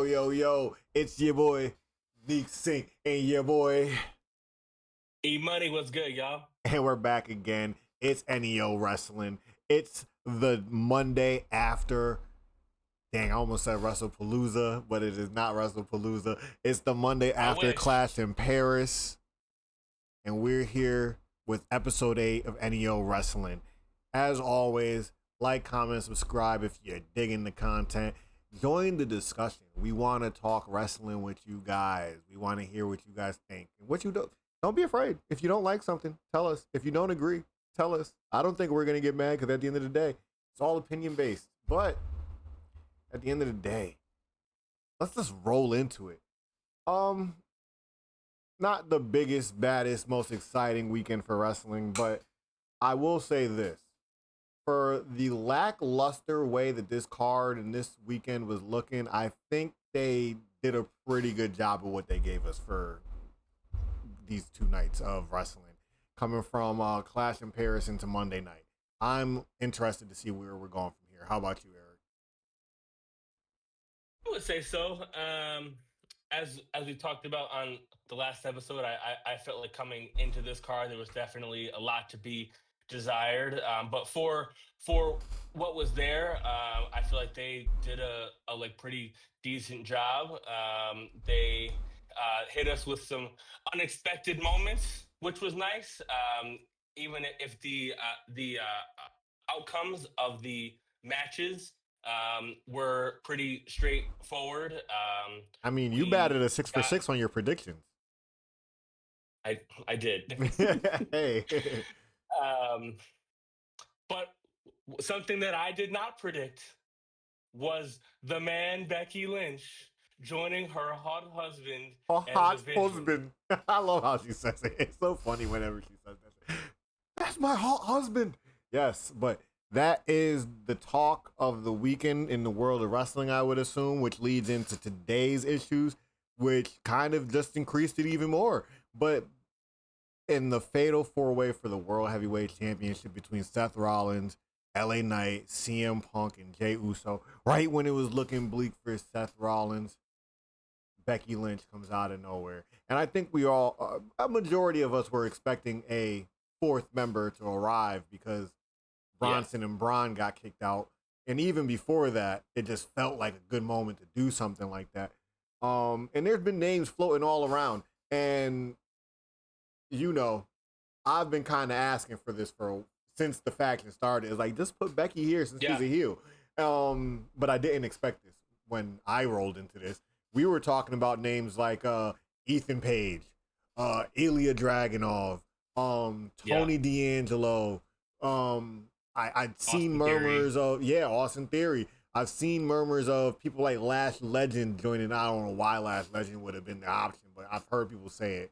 Yo, it's your boy, NeekCinco, and your boy. E-Money, what's good, y'all? And we're back again. It's NEOWrestling. It's the Monday after. Dang, I almost said WrestlePalooza, but it is not WrestlePalooza. It's the Monday after Clash in Paris. And we're here with episode 8 of NEOWrestling. As always, like, comment, subscribe if you're digging the content. Join the discussion. We want to talk wrestling with you guys. We want to hear what you guys think. And what you do. Don't be afraid. If you don't like something, tell us. If you don't agree, tell us. I don't think we're going to get mad because at the end of the day, it's all opinion based. But at the end of the day, let's just roll into it. Not the biggest, baddest, most exciting weekend for wrestling, but I will say this. For the lackluster way that this card and this weekend was looking, I think they did a pretty good job of what they gave us for these 2 nights of wrestling, coming from Clash in Paris into Monday night. I'm interested to see where we're going from here. How about you, Eric? I would say so. As we talked about on the last episode, I felt like coming into this card, there was definitely a lot to be desired. But for what was there, I feel like they did a pretty decent job. They hit us with some unexpected moments, which was nice. Even if the outcomes of the matches were pretty straightforward. I mean, you batted a 6 for 6 on your predictions. I did. Hey. But something that I did not predict was the man Becky Lynch joining her hot husband. Husband. I love how she says it. It's so funny whenever she says that. That's my hot husband. Yes, but that is the talk of the weekend in the world of wrestling, I would assume, which leads into today's issues, which kind of just increased it even more. But in the fatal 4-way for the World Heavyweight Championship between Seth Rollins, LA Knight, CM Punk, and Jey Uso, right when it was looking bleak for Seth Rollins, Becky Lynch comes out of nowhere. And I think we all, a majority of us were expecting a 4th member to arrive because Bronson and Braun got kicked out. And even before that, it just felt like a good moment to do something like that. And there's been names floating all around. And, you know, I've been kind of asking for this since the faction started. It's like, just put Becky here since she's a heel. But I didn't expect this when I rolled into this. We were talking about names like Ethan Page, Ilya Dragunov, Tony D'Angelo. I'd seen murmurs of Austin Theory. I've seen murmurs of people like Lash Legend joining. I don't know why Lash Legend would have been the option, but I've heard people say it.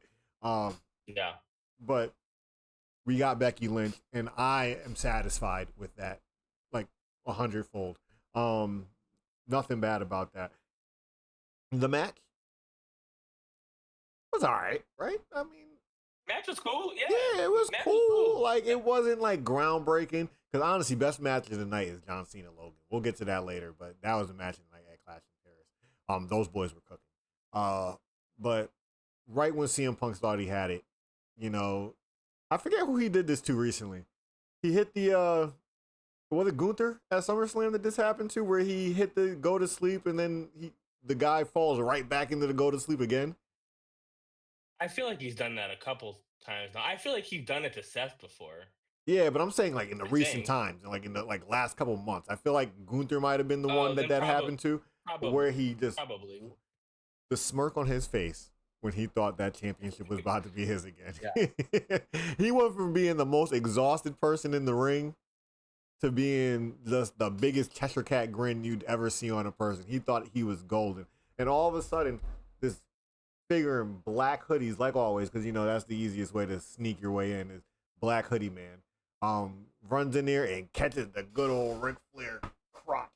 But we got Becky Lynch, and I am satisfied with that, like 100-fold. Nothing bad about that. The match was all right? I mean, match was cool. Yeah, it was cool. Like, it wasn't like groundbreaking. Because honestly, best match of the night is John Cena Logan. We'll get to that later, but that was the match of the night at Clash in Paris. Those boys were cooking. But right when CM Punk thought he had it, you know, I forget who he did this to recently. He hit the was it Gunther at SummerSlam that this happened to, where he hit the go to sleep and then the guy falls right back into the go to sleep again? I feel like he's done that a couple times now. I feel like he's done it to Seth before. Yeah, but I'm saying like in the recent times, like in the last couple of months. I feel like Gunther might have been the one that happened to, where he just the smirk on his face when he thought that championship was about to be his again. Yeah. He went from being the most exhausted person in the ring to being just the biggest Cheshire Cat grin you'd ever see on a person. He thought he was golden, and all of a sudden, this figure in black hoodies, like always, because you know that's the easiest way to sneak your way in, is black hoodie man. Runs in there and catches the good old Ric Flair crotch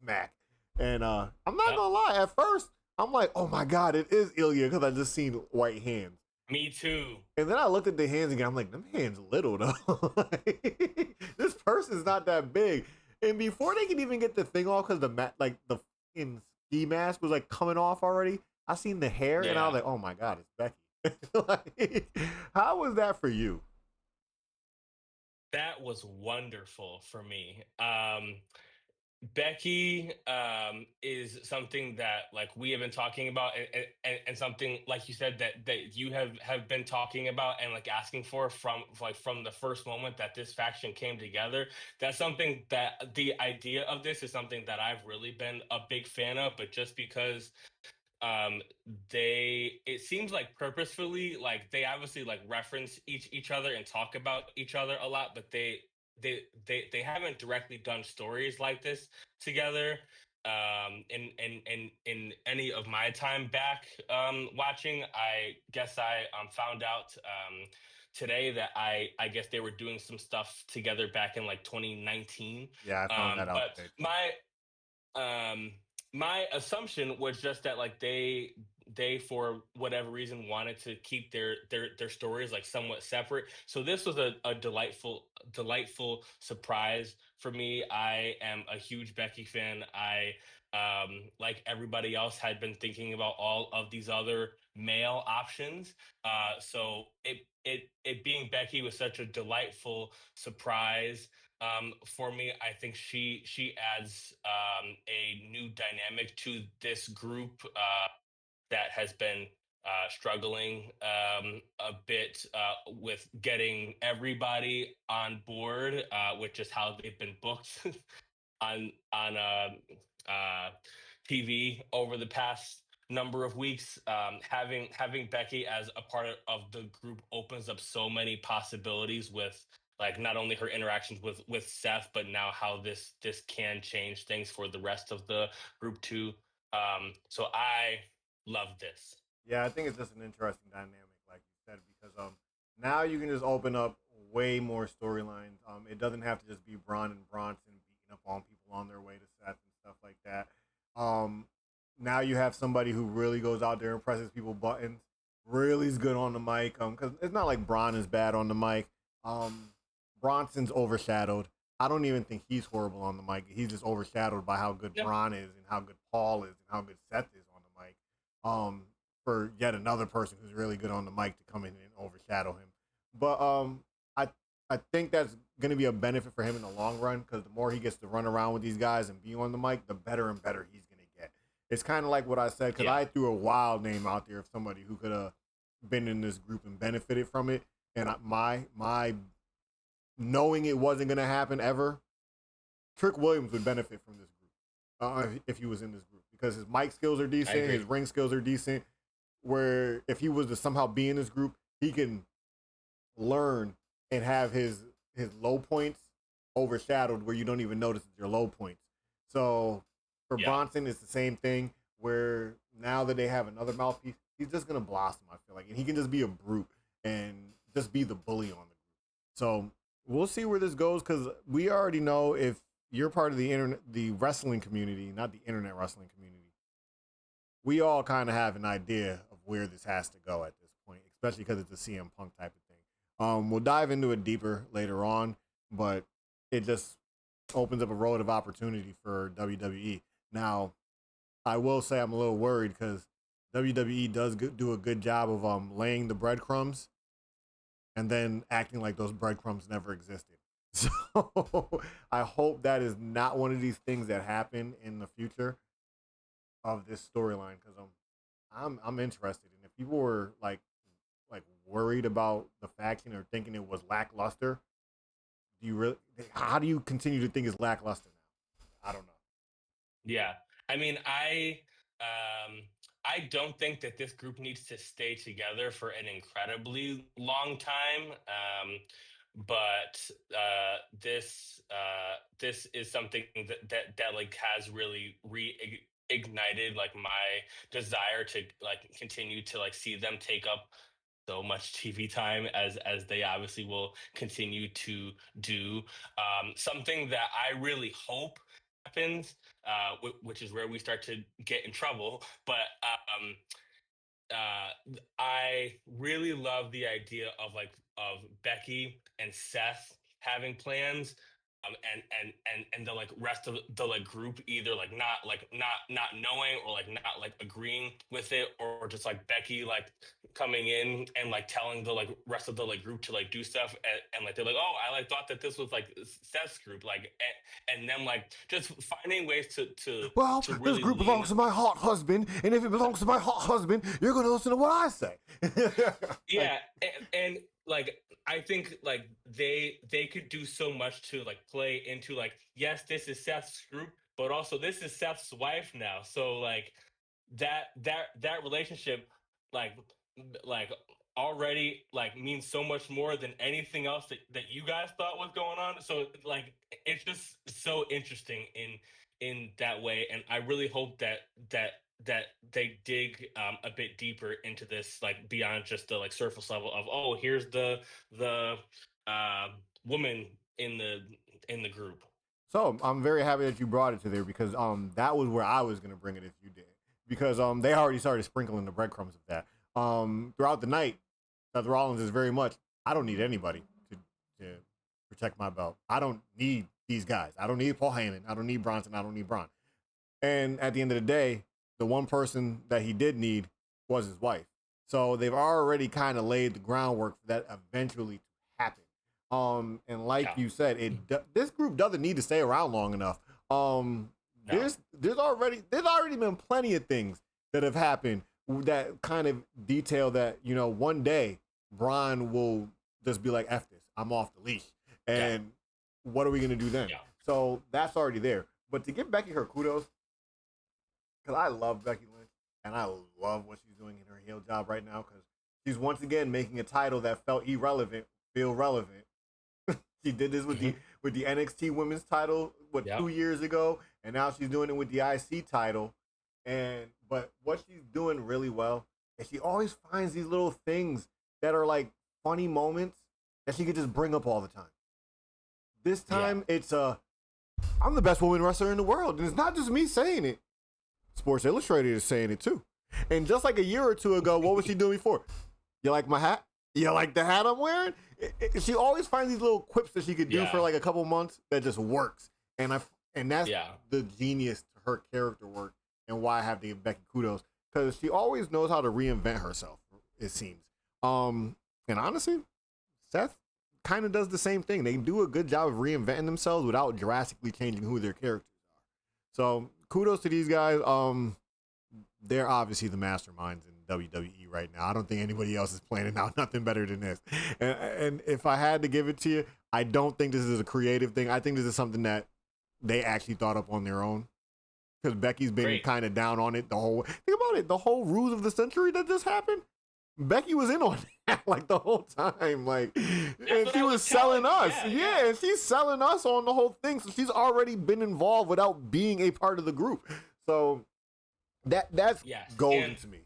smack. And I'm not gonna lie, at first I'm like, oh my god, it is Ilya, because I just seen white hands. Me too. And then I looked at the hands again. I'm like, them hands little though. This person's not that big. And before they can even get the thing off, because the ski mask was like coming off already. I seen the hair and I was Yeah. like, oh my god, it's Becky. Like, how was that for you? That was wonderful for me. Becky is something that like we have been talking about, and something like you said that you have been talking about and like asking for from the first moment that this faction came together. That's something that the idea of this is something that I've really been a big fan of, but just because um they it seems like purposefully, like they obviously like reference each other and talk about each other a lot, but they haven't directly done stories like this together in any of my time back watching. I guess I found out today that I guess they were doing some stuff together back in like 2019. Yeah, I found that out But today too. um my assumption was just that like they for whatever reason wanted to keep their stories like somewhat separate, so this was a delightful surprise for me. I am a huge Becky fan. I like everybody else had been thinking about all of these other male options, so it being Becky was such a delightful surprise for me. I think she adds a new dynamic to this group that has been struggling a bit with getting everybody on board with just how they've been booked on TV over the past number of weeks. Having Becky as a part of the group opens up so many possibilities with like not only her interactions with Seth, but now how this can change things for the rest of the group too. So I love this. Yeah, I think it's just an interesting dynamic, like you said, because now you can just open up way more storylines. It doesn't have to just be Braun and Bronson beating up on people on their way to Seth and stuff like that. Um, Now you have somebody who really goes out there and presses people buttons. Really is good on the mic. Because it's not like Braun is bad on the mic. Um, Bronson's overshadowed. I don't even think he's horrible on the mic. He's just overshadowed by how good Yeah, Braun is and how good Paul is and how good Seth is on the mic. For yet another person who's really good on the mic to come in and overshadow him. But I I think that's going to be a benefit for him in the long run because the more he gets to run around with these guys and be on the mic, the better and better he's going to get. It's kind of like what I said because yeah, I threw a wild name out there of somebody who could have been in this group and benefited from it, and my knowing it wasn't going to happen ever, Trick Williams would benefit from this group if he was in this group because his mic skills are I decent, his agree. ring skills are decent. Where if he was to somehow be in this group, he can learn and have his low points overshadowed where you don't even notice it's your low points. So for Yeah. Bronson, it's the same thing where now that they have another mouthpiece, he's just gonna blossom. I feel like, and he can just be a brute and just be the bully on the group. So we'll see where this goes because we already know if you're part of the internet, the wrestling community, not the internet wrestling community. We all kind of have an idea of where this has to go at this point, especially because it's a CM Punk type of thing. We'll dive into it deeper later on, but it just opens up a road of opportunity for WWE. Now, I will say I'm a little worried because WWE does do a good job of laying the breadcrumbs and then acting like those breadcrumbs never existed. So I hope that is not one of these things that happen in the future of this storyline because I'm interested. And if people were like worried about the faction or thinking it was lackluster, do you really? How do you continue to think it's lackluster now? I don't know. Yeah. I mean, um I don't think that this group needs to stay together for an incredibly long time. But this is something that like has really reignited like my desire to like continue to like see them take up so much TV time as they obviously will continue to do. Something that I really hope happens, which is where we start to get in trouble. But I really love the idea of like of Becky and Seth having plans. and the like rest of the like group either not knowing or like not like agreeing with it, or just like Becky like coming in and like telling the like rest of the like group to like do stuff, and like they're like, oh, I like thought that this was like Seth's group, like, and then like just finding ways Well, to this really group lean. belongs to my hot husband, and if it belongs to my hot husband, you're going to listen to what I say. Like, Yeah, and like I think like they could do so much to like play into like, yes, this is Seth's group, but also this is Seth's wife now, so like that relationship like like already like means so much more than anything else that you guys thought was going on, so like it's just so interesting in that way, and I really hope that that they dig a bit deeper into this, like beyond just the like surface level of, oh, here's the uh, woman in the group. so I'm very happy that you brought it to there because that was where I was gonna bring it if you did because they already started sprinkling the breadcrumbs of that throughout the night. Seth Rollins is very much I don't need anybody to protect my belt. I don't need these guys. I don't need Paul Heyman. I don't need Bronson. I don't need Braun. And at the end of the day, the one person that he did need was his wife. So they've already kind of laid the groundwork for that eventually to happen. And like Yeah. you said, this group doesn't need to stay around long enough. No. There's already been plenty of things that have happened that kind of detail that one day Braun will just be like, "F this, I'm off the leash," Yeah. and what are we gonna do then? Yeah. So that's already there. But to give Becky her kudos, because I love Becky Lynch and I love what she's doing in her heel job right now because she's once again making a title that felt irrelevant feel relevant. She did this with Mhm. the NXT Women's title 2 years ago, and now she's doing it with the IC title. And but what she's doing really well is she always finds these little things that are like funny moments that she could just bring up all the time. This Yeah. time it's I'm the best woman wrestler in the world, and it's not just me saying it. Sports Illustrated is saying it too. And just like a year or two ago, what was she doing before? You like my hat? You like the hat I'm wearing? She always finds these little quips that she could do for Yeah. like a couple months that just works. And that's Yeah. the genius to her character work and why I have to give Becky kudos because she always knows how to reinvent herself. It seems. And honestly, Seth kind of does the same thing. They do a good job of reinventing themselves without drastically changing who their characters are. So kudos to these guys. They're obviously the masterminds in WWE right now. I don't think anybody else is planning out nothing better than this. And if I had to give it to you, I don't think this is a creative thing. I think this is something that they actually thought up on their own. Because Becky's been Great. kind of down on it the whole. Think about it. The whole Ruse of the Century that just happened. Becky was in on that like the whole time, like, and what she I was was selling telling- us, yeah. and she's selling us on the whole thing. So she's already been involved without being a part of the group. So that's Yes. golden And to me.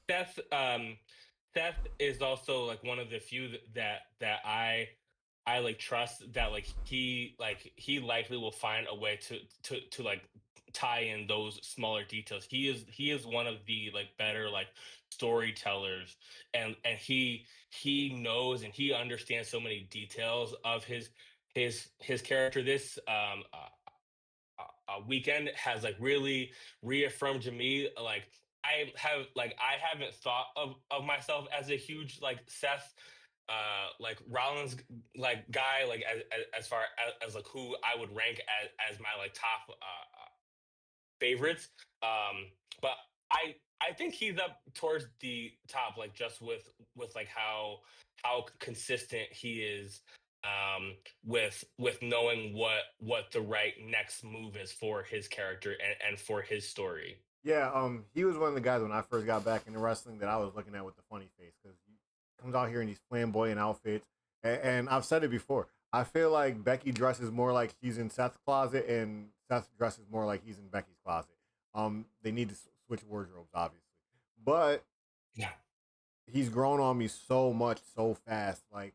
Seth is also like one of the few that I like trust, that like he likely will find a way to like tie in those smaller details. He is one of the like better like storytellers, and he knows and he understands so many details of his character. This weekend has like really reaffirmed to me like I haven't thought of myself as a huge like Seth like Rollins like guy, like as far as like who I would rank as my like top favorites. But I think he's up towards the top, like just with like how consistent he is with knowing what the right next move is for his character and for his story. Yeah, he was one of the guys when I first got back into wrestling that I was looking at with the funny face because he comes out here in these flamboyant outfits, and I've said it before. I feel like Becky dresses more like she's in Seth's closet, and Seth dresses more like he's in Becky's closet. They need to switch wardrobes, obviously, but Yeah. he's grown on me so much so fast. Like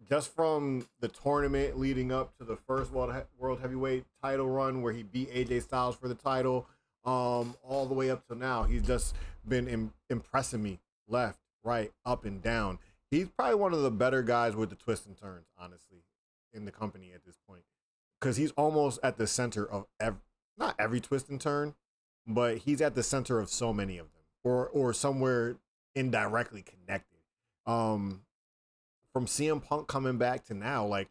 just from the tournament leading up to the first world heavyweight title run where he beat AJ Styles for the title, all the way up to now, he's just been impressing me left, right, up, and down. He's probably one of the better guys with the twists and turns, honestly, in the company at this point because he's almost at the center of not every twist and turn, but he's at the center of so many of them, or somewhere indirectly connected. From CM Punk coming back to now, like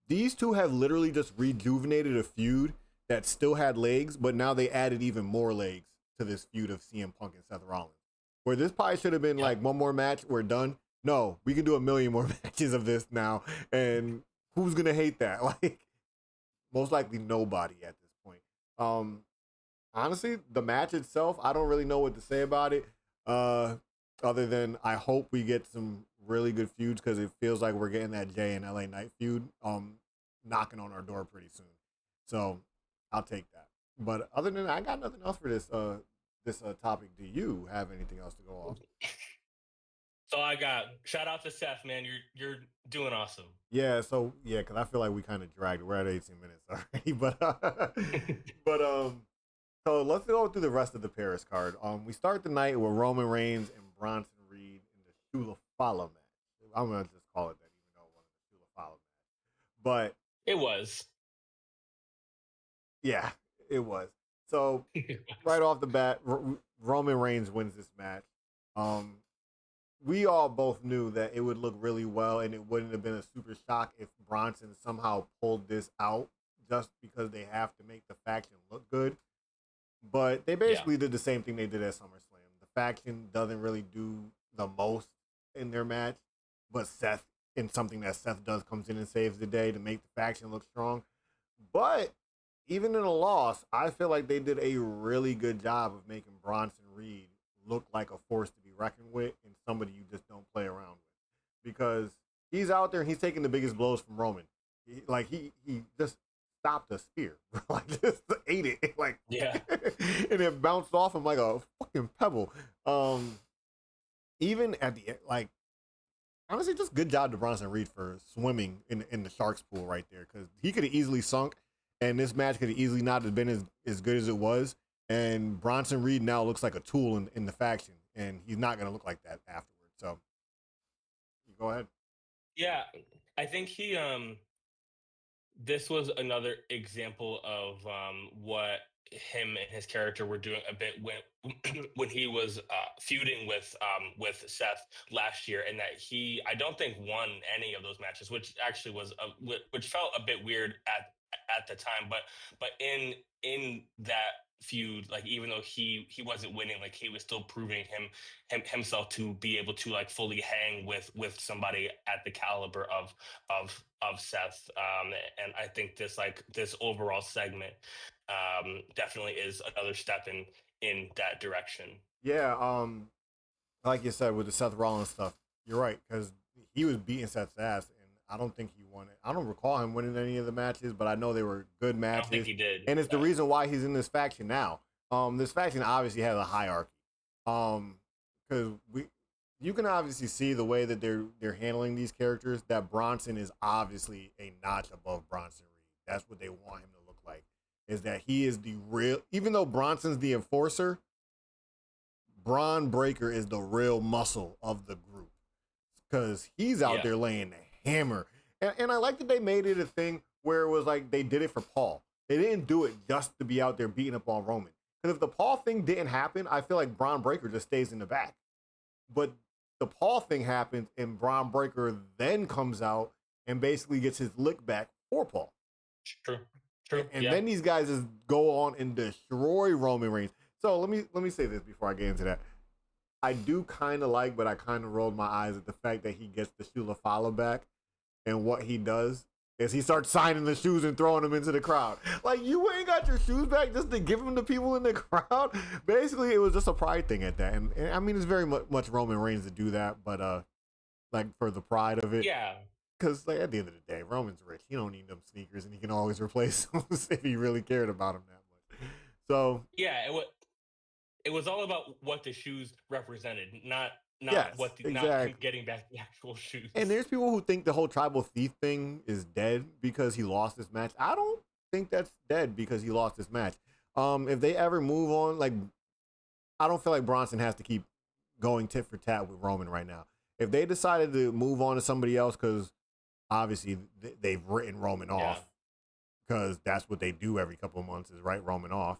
these two have literally just rejuvenated a feud that still had legs, but now they added even more legs to this feud of CM Punk and Seth Rollins. Where this probably should have been like one more match, we're done. No, we can do a million more matches of this now, and who's gonna hate that? Like, most likely nobody at this point. Honestly, the match itself, I don't really know what to say about it. Other than I hope we get some really good feuds because it feels like we're getting that Jay and LA Knight feud knocking on our door pretty soon. So I'll take that. But other than that, I got nothing else for this topic. Do you have anything else to go off? So I got shout out to Seth, man. You're doing awesome. Yeah, so yeah, because I feel like we kind of dragged. We're at 18 minutes already, so let's go through the rest of the Paris card. We start the night with Roman Reigns and Bronson Reed in the Shula Fala match. I'm gonna just call it that, even though it wasn't the Shula Fala match, but it was. Yeah, it was. So right off the bat, Roman Reigns wins this match. We all both knew that it would look really well, and it wouldn't have been a super shock if Bronson somehow pulled this out just because they have to make the faction look good. But they basically did the same thing they did at SummerSlam. The faction doesn't really do the most in their match, but Seth, in something that Seth does, comes in and saves the day to make the faction look strong. But even in a loss, I feel like they did a really good job of making Bronson Reed look like a force to be reckoned with and somebody you just don't play around with. Because he's out there and he's taking the biggest blows from Roman. He just stopped a spear. Like, just ate it. Like, yeah. And it bounced off him like a fucking pebble. Even at the end, like, honestly, just good job to Bronson Reed for swimming in the shark's pool right there. Because he could have easily sunk. And this match could have easily not have been as good as it was. And Bronson Reed now looks like a tool in the faction. And he's not going to look like that afterwards. So, you go ahead. Yeah, I think he this was another example of what him and his character were doing a bit when he was feuding with Seth last year, and that I don't think won any of those matches, which actually was which felt a bit weird at the time, but in that feud, like, even though he wasn't winning, like, he was still proving himself to be able to, like, fully hang with somebody at the caliber of Seth, and I think this overall segment definitely is another step in that direction. Yeah, like you said with the Seth Rollins stuff, you're right, because he was beating Seth's ass, and I don't think he won it. I don't recall him winning any of the matches, but I know they were good matches. I don't think he did. And it's the reason why he's in this faction now. This faction obviously has a hierarchy. Because you can obviously see the way that they're handling these characters, that Bronson is obviously a notch above Bronson Reed. That's what they want him to look like. Is that he is the real, even though Bronson's the enforcer, Braun Breaker is the real muscle of the group. Because he's out there laying the hammer. And I like that they made it a thing where it was like they did it for Paul. They didn't do it just to be out there beating up on Roman. Because if the Paul thing didn't happen, I feel like Braun Breaker just stays in the back. But the Paul thing happens, and Braun Breaker then comes out and basically gets his lick back for Paul. True. And then these guys just go on and destroy Roman Reigns. So let me say this before I get into that. I do kind of like, but I kind of rolled my eyes at the fact that he gets the Shula Fala back, and what he does is he starts signing the shoes and throwing them into the crowd. Like, you ain't got your shoes back just to give them to people in the crowd? Basically, it was just a pride thing at that. And I mean, it's very much Roman Reigns to do that, but like, for the pride of it. Yeah. Because, like, at the end of the day, Roman's rich. He don't need them sneakers, and he can always replace them if he really cared about them that much. So yeah, it was all about what the shoes represented, not yes, what the, exactly. not him getting back the actual shoes. And there's people who think the whole tribal thief thing is dead because he lost this match. I don't think that's dead because he lost this match. If they ever move on, like, I don't feel like Bronson has to keep going tit for tat with Roman right now. If they decided to move on to somebody else, because obviously they've written Roman Yeah. off because that's what they do every couple of months is write Roman off.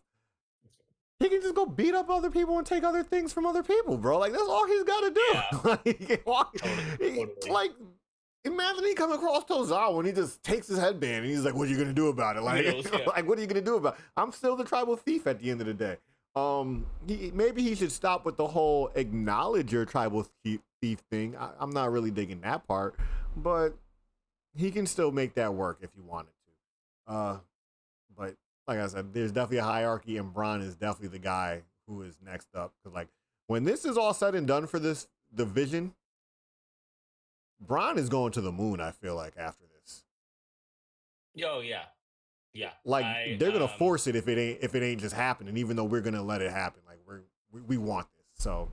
He can just go beat up other people and take other things from other people, bro. Like that's all he's got to do. Yeah. Totally. Totally. Like, imagine he come across Tozawa and he just takes his headband and he's like, "What are you gonna do about it?" Like, Middles. Yeah. like what are you gonna do about it? I'm still the tribal thief at the end of the day. Maybe he should stop with the whole acknowledge your tribal thief thing. I'm not really digging that part, but he can still make that work if he wanted to. But like I said, there's definitely a hierarchy, and Braun is definitely the guy who is next up. Because like when this is all said and done for this division, Braun is going to the moon. I feel like after this, Yo, yeah. Yeah. like I they're gonna force it if it ain't just happening. Even though we're gonna let it happen, like we want this. So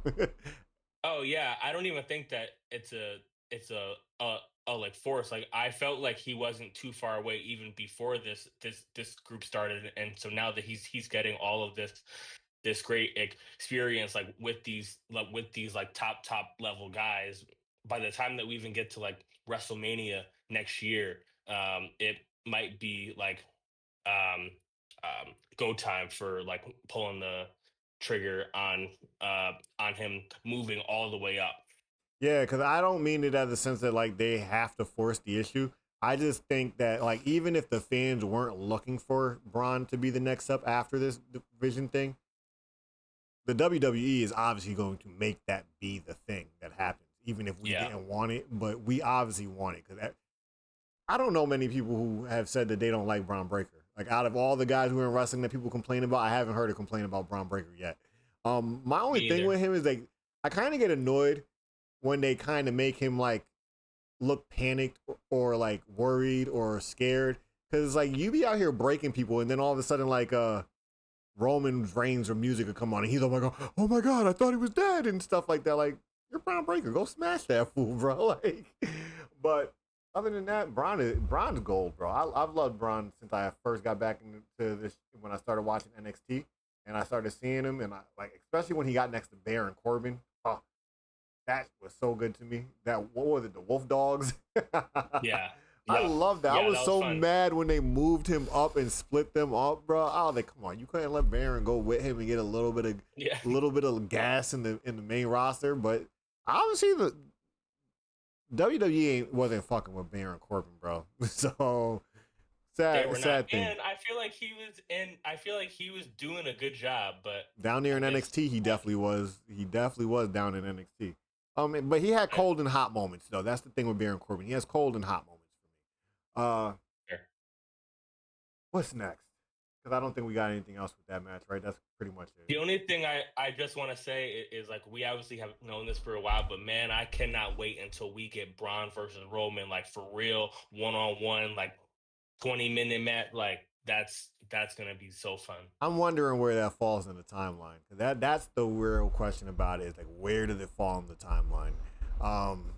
Oh yeah, I don't even think that it's a like force. Like I felt like he wasn't too far away even before this group started, and so now that he's getting all of this great experience like with these like top level guys. By the time that we even get to like WrestleMania next year, it might be like um go time for like pulling the trigger on him moving all the way up. yeah, because I don't mean it as a sense that like they have to force the issue. I just think that like even if the fans weren't looking for Braun to be the next step after this division thing, the WWE is obviously going to make that be the thing that happens, even if we Yeah, didn't want it. But we obviously want it because I don't know many people who have said that they don't like Braun Breaker. Like out of all the guys who are in wrestling that people complain about, I haven't heard a complaint about Braun Breaker yet. My only me thing either. with him is like I kind of get annoyed when they kind of make him like look panicked or like worried or scared because like you be out here breaking people and then all of a sudden like Roman Reigns or music would come on and he's like, oh my god, I thought he was dead and stuff like that. Like you're Braun Breaker, go smash that fool, bro. Like, but other than that, Braun's gold, bro. I've loved Braun since I first got back into this when I started watching NXT and I started seeing him and I like especially when he got next to Baron Corbin. Oh, that was so good to me. That what was it, the Wolf Dogs? Yeah, I yeah, love that. I yeah. was That was so fun. mad when they moved him up and split them up, bro. I was like, come on, you couldn't let Baron go with him and get Yeah, a little bit of gas in the main roster. But obviously the WWE wasn't fucking with Baron Corbin, bro. So they were not, sad thing. and I feel like he was doing a good job, but Down there I in just NXT, he definitely was. He definitely was down in NXT. But he had I, cold and hot moments though. That's the thing with Baron Corbin. He has cold and hot moments for me. What's next? Because I don't think we got anything else with that match, right? That's pretty much it. the only thing I just want to say is like we obviously have known this for a while, but man, I cannot wait until we get Braun versus Roman like for real, 1-on-1, like 20-minute match. Like that's gonna be so fun. I'm wondering where that falls in the timeline. Cause that's the real question about it. Is like where does it fall in the timeline? Um,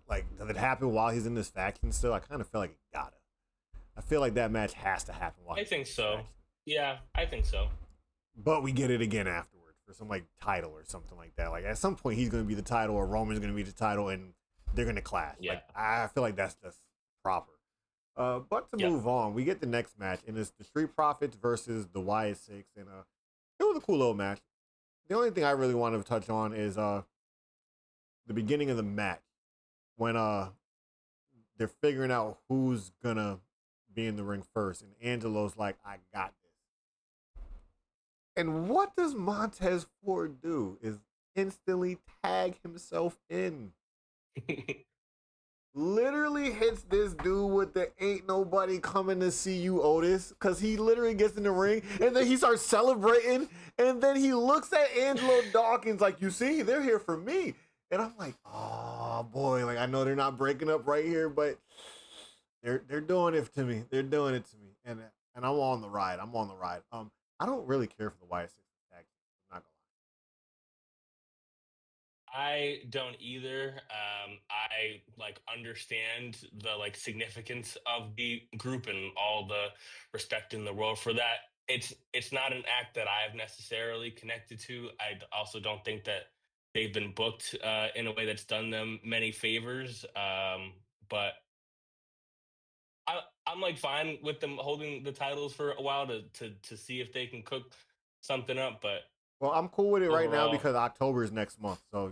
like does it happen while he's in this faction still? I kind of feel like it gotta. I feel like that match has to happen while I he's in think this so. faction. Yeah, I think so. But we get it again afterwards for some like title or something like that. Like at some point he's gonna be the title or Roman's gonna be the title and they're gonna clash. Yeah. Like I feel like that's just proper. But to Yep. move on, we get the next match, and it's the Street Profits versus the Wyatt Six, and it was a cool little match. The only thing I really wanted to touch on is the beginning of the match when they're figuring out who's gonna be in the ring first, and Angelo's like, "I got this." And what does Montez Ford do? Is instantly tag himself in. Literally hits this dude with the ain't nobody coming to see you, Otis. Cause he literally gets in the ring and then he starts celebrating. And then he looks at Angelo Dawkins like, you see, they're here for me. And I'm like, oh boy, like I know they're not breaking up right here, but they're doing it to me. They're doing it to me. And I'm on the ride. I'm on the ride. I don't really care for the Y6 tag. I'm not I don't either. I like understand the like significance of the group and all the respect in the world for that. It's not an act that I've necessarily connected to. Also don't think that they've been booked in a way that's done them many favors. But I'm like fine with them holding the titles for a while to see if they can cook something up, but Well, I'm cool with it right now overall, because October is next month, so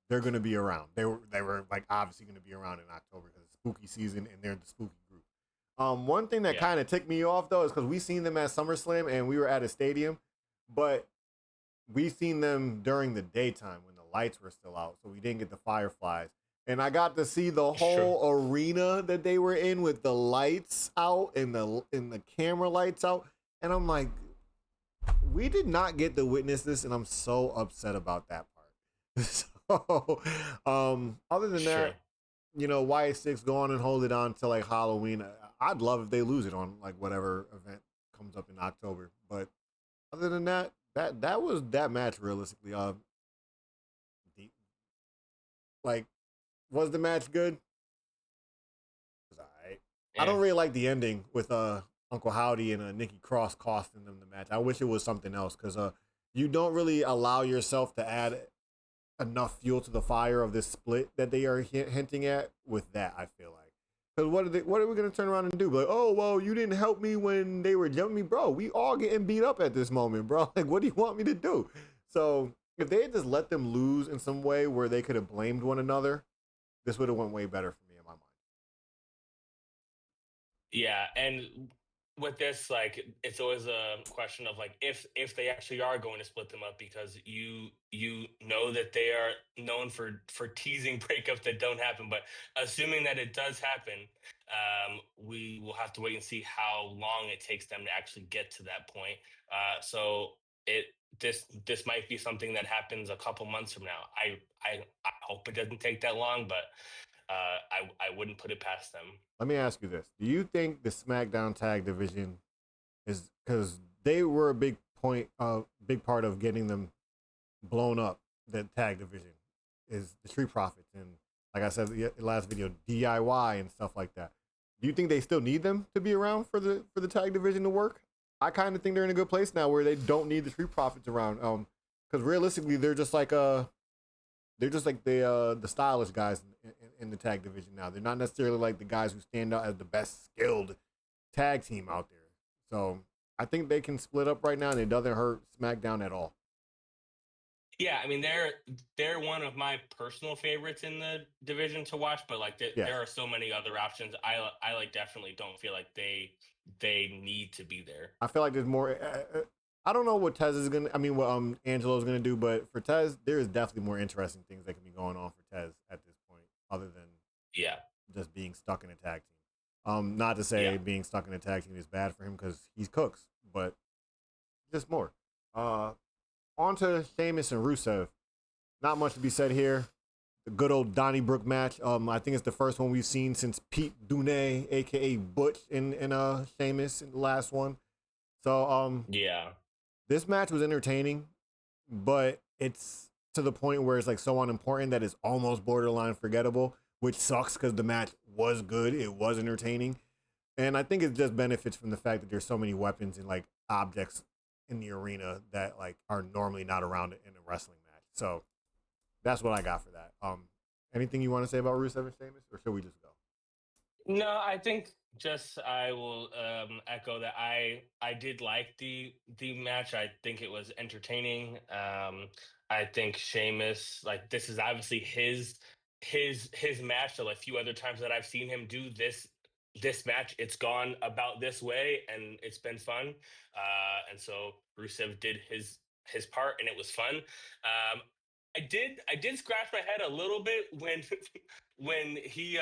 they're gonna be around. They were like obviously gonna be around in October because it's spooky season and they're the spooky group. One thing that yeah, kind of ticked me off though is because we seen them at SummerSlam and we were at a stadium, but we seen them during the daytime when the lights were still out, so we didn't get the fireflies. And I got to see the it's true. whole arena that they were in with the lights out and the camera lights out, and I'm like, we did not get to witness this, and I'm so upset about that part. So, other than Sure. that, Y6 go on and hold it on till like Halloween. I'd love if they lose it on like whatever event comes up in October. But other than that, that was that match realistically. Like, was the match good? It was alright. I Yeah. don't really like the ending with Uncle Howdy and Nikki Cross costing them the match. I wish it was something else because you don't really allow yourself to add enough fuel to the fire of this split that they are hinting at with that. I feel like because what are we gonna turn around and do? Like, oh well, you didn't help me when they were jumping me, bro. We all getting beat up at this moment, bro. Like, what do you want me to do? So if they had just let them lose in some way where they could have blamed one another, this would have went way better for me in my mind. Yeah, and with this, like, it's always a question of like if they actually are going to split them up because you know that they are known for teasing breakups that don't happen. But assuming that it does happen, we will have to wait and see how long it takes them to actually get to that point. So it this might be something that happens a couple months from now. I hope it doesn't take that long, but I wouldn't put it past them. Let me ask you this: do you think the SmackDown Tag Division is because they were a big part of getting them blown up? The tag division is the Street Profits and, like I said in the last video, DIY and stuff like that. Do you think they still need them to be around for the tag division to work? I kind of think they're in a good place now where they don't need the Street Profits around. Because realistically, they're just like the stylish guys in the tag division now. They're not necessarily like the guys who stand out as the best skilled tag team out there. So I think they can split up right now, and it doesn't hurt SmackDown at all. Yeah, I mean they're one of my personal favorites in the division to watch, but like Yes, there are so many other options. I like definitely don't feel like they need to be there. I feel like there's more. I don't know what Tez is gonna. I mean, what Angelo's gonna do, but for Tez, there is definitely more interesting things that can be going on for Tez at this point, other than Yeah, just being stuck in a tag team. Not to yeah. say being stuck in a tag team is bad for him because he's cooks, but just more. Uh, On to Sheamus and Rusev. Not much to be said here. The good old Donnybrook match. I think it's the first one we've seen since Pete Dunne, aka Butch, in Sheamus in the last one. So Yeah. this match was entertaining, but it's to the point where it's like so unimportant that it's almost borderline forgettable, which sucks because the match was good. It was entertaining. And I think it just benefits from the fact that there's so many weapons and like objects in the arena that like are normally not around in a wrestling match. So that's what I got for that. Anything you want to say about Rusev and Sheamus, or should we just go? No, I think just I will echo that I did like the match. I think it was entertaining. I think Sheamus, like, this is obviously his match. So like few other times that I've seen him do this match, it's gone about this way and it's been fun. And so Rusev did his part and it was fun. I did scratch my head a little bit when when he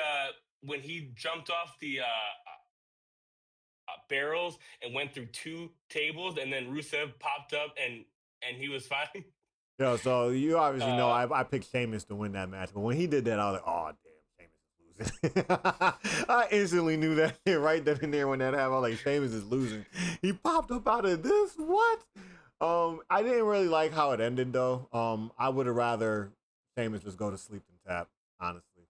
when he jumped off the barrels and went through two tables, and then Rusev popped up and he was fine. Yo, so you obviously know uh, I picked Sheamus to win that match, but when he did that, I was like, oh damn, Sheamus is losing. I instantly knew that right then and there when that happened. I was like, Sheamus is losing. He popped up out of this. What? I didn't really like how it ended though. I would have rather Sheamus just go to sleep than tap, honestly.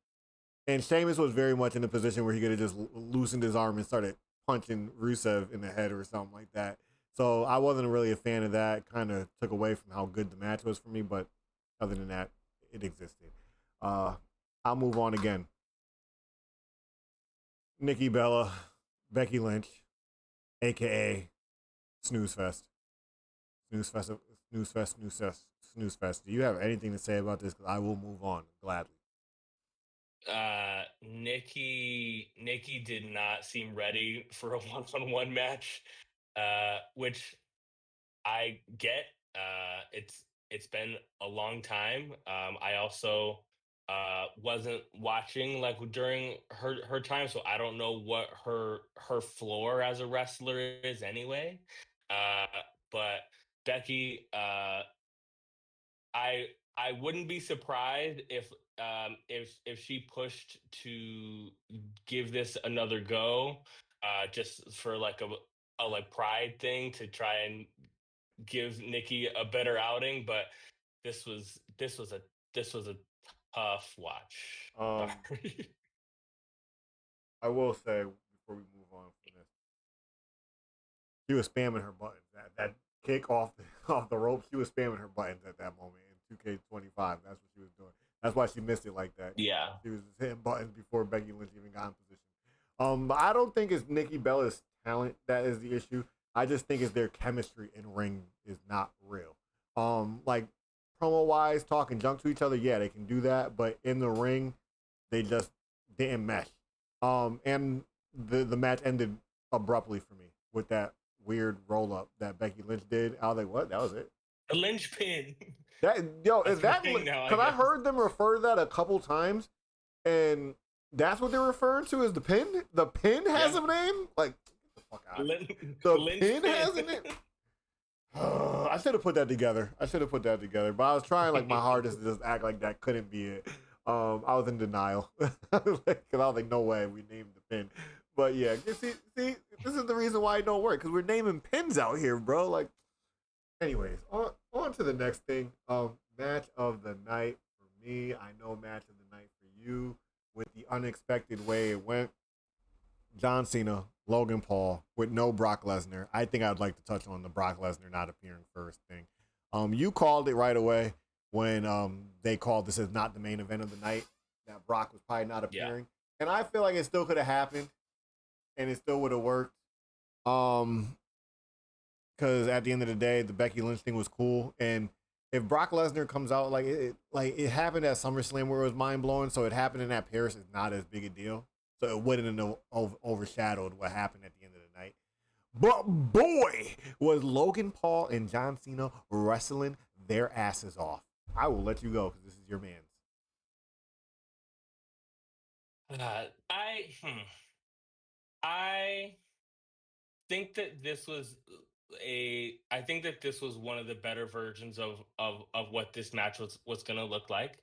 And Sheamus was very much in a position where he could have just loosened his arm and started punching Rusev in the head or something like that. So I wasn't really a fan of that. Kind of took away from how good the match was for me. But other than that, it existed. Uh, I'll move on again. Nikki Bella. Becky Lynch, aka Snooze Fest. Snooze Fest, Snooze Fest, Snooze Fest, Snooze Fest. Do you have anything to say about this? Because I will move on gladly. Nikki did not seem ready for a one-on-one match, which I get. It's been a long time. I also wasn't watching like during her time, so I don't know what her floor as a wrestler is anyway. Uh, but Becky, I I wouldn't be surprised if she pushed to give this another go, just for like a like pride thing to try and give Nikki a better outing. But this was this was a this was a tough watch. Um, Sorry. I will say before we move on from this, she was spamming her buttons. That kick off off the rope, she was spamming her buttons at that moment in 2K25. That's what she was doing. That's why she missed it like that. Yeah. She was just hitting buttons before Becky Lynch even got in position. But I don't think it's Nikki Bella's talent that is the issue. I just think it's their chemistry in ring is not real. Like promo wise, talking junk to each other, yeah, they can do that, but in the ring, they just didn't mesh. And the match ended abruptly for me with that weird roll up that Becky Lynch did. I was like, what? That was it. The linchpin. That yo is That's the that thing now, I because I guess. heard them refer to that a couple times, and that's what they're referring to as the pin. The pin has Yeah. a name. Like get the fuck out. Lin- The pin linchpin. has a name. I should have put that together. But I was trying like my hardest to just act like that couldn't be it. I was in denial because I was like, no way, we named the pin. But yeah, see, this is the reason why it don't work because we're naming pins out here, bro. Like, anyways, on to the next thing. Match of the night for me. I know match of the night for you with the unexpected way it went. John Cena, Logan Paul with no Brock Lesnar. I think I'd like to touch on the Brock Lesnar not appearing first thing. You called it right away when they called this as not the main event of the night. That Brock was probably not Yeah. appearing, and I feel like it still could have happened, and it still would have worked. Because at the end of the day, the Becky Lynch thing was cool, and if Brock Lesnar comes out like it happened at SummerSlam where it was mind blowing, so it happened in that Paris is not as big a deal, so it wouldn't have overshadowed what happened at the end of the night. But boy, was Logan Paul and John Cena wrestling their asses off. I will let you go because this is your man's. I think that this was I think that this was one of the better versions of what this match was going to look like.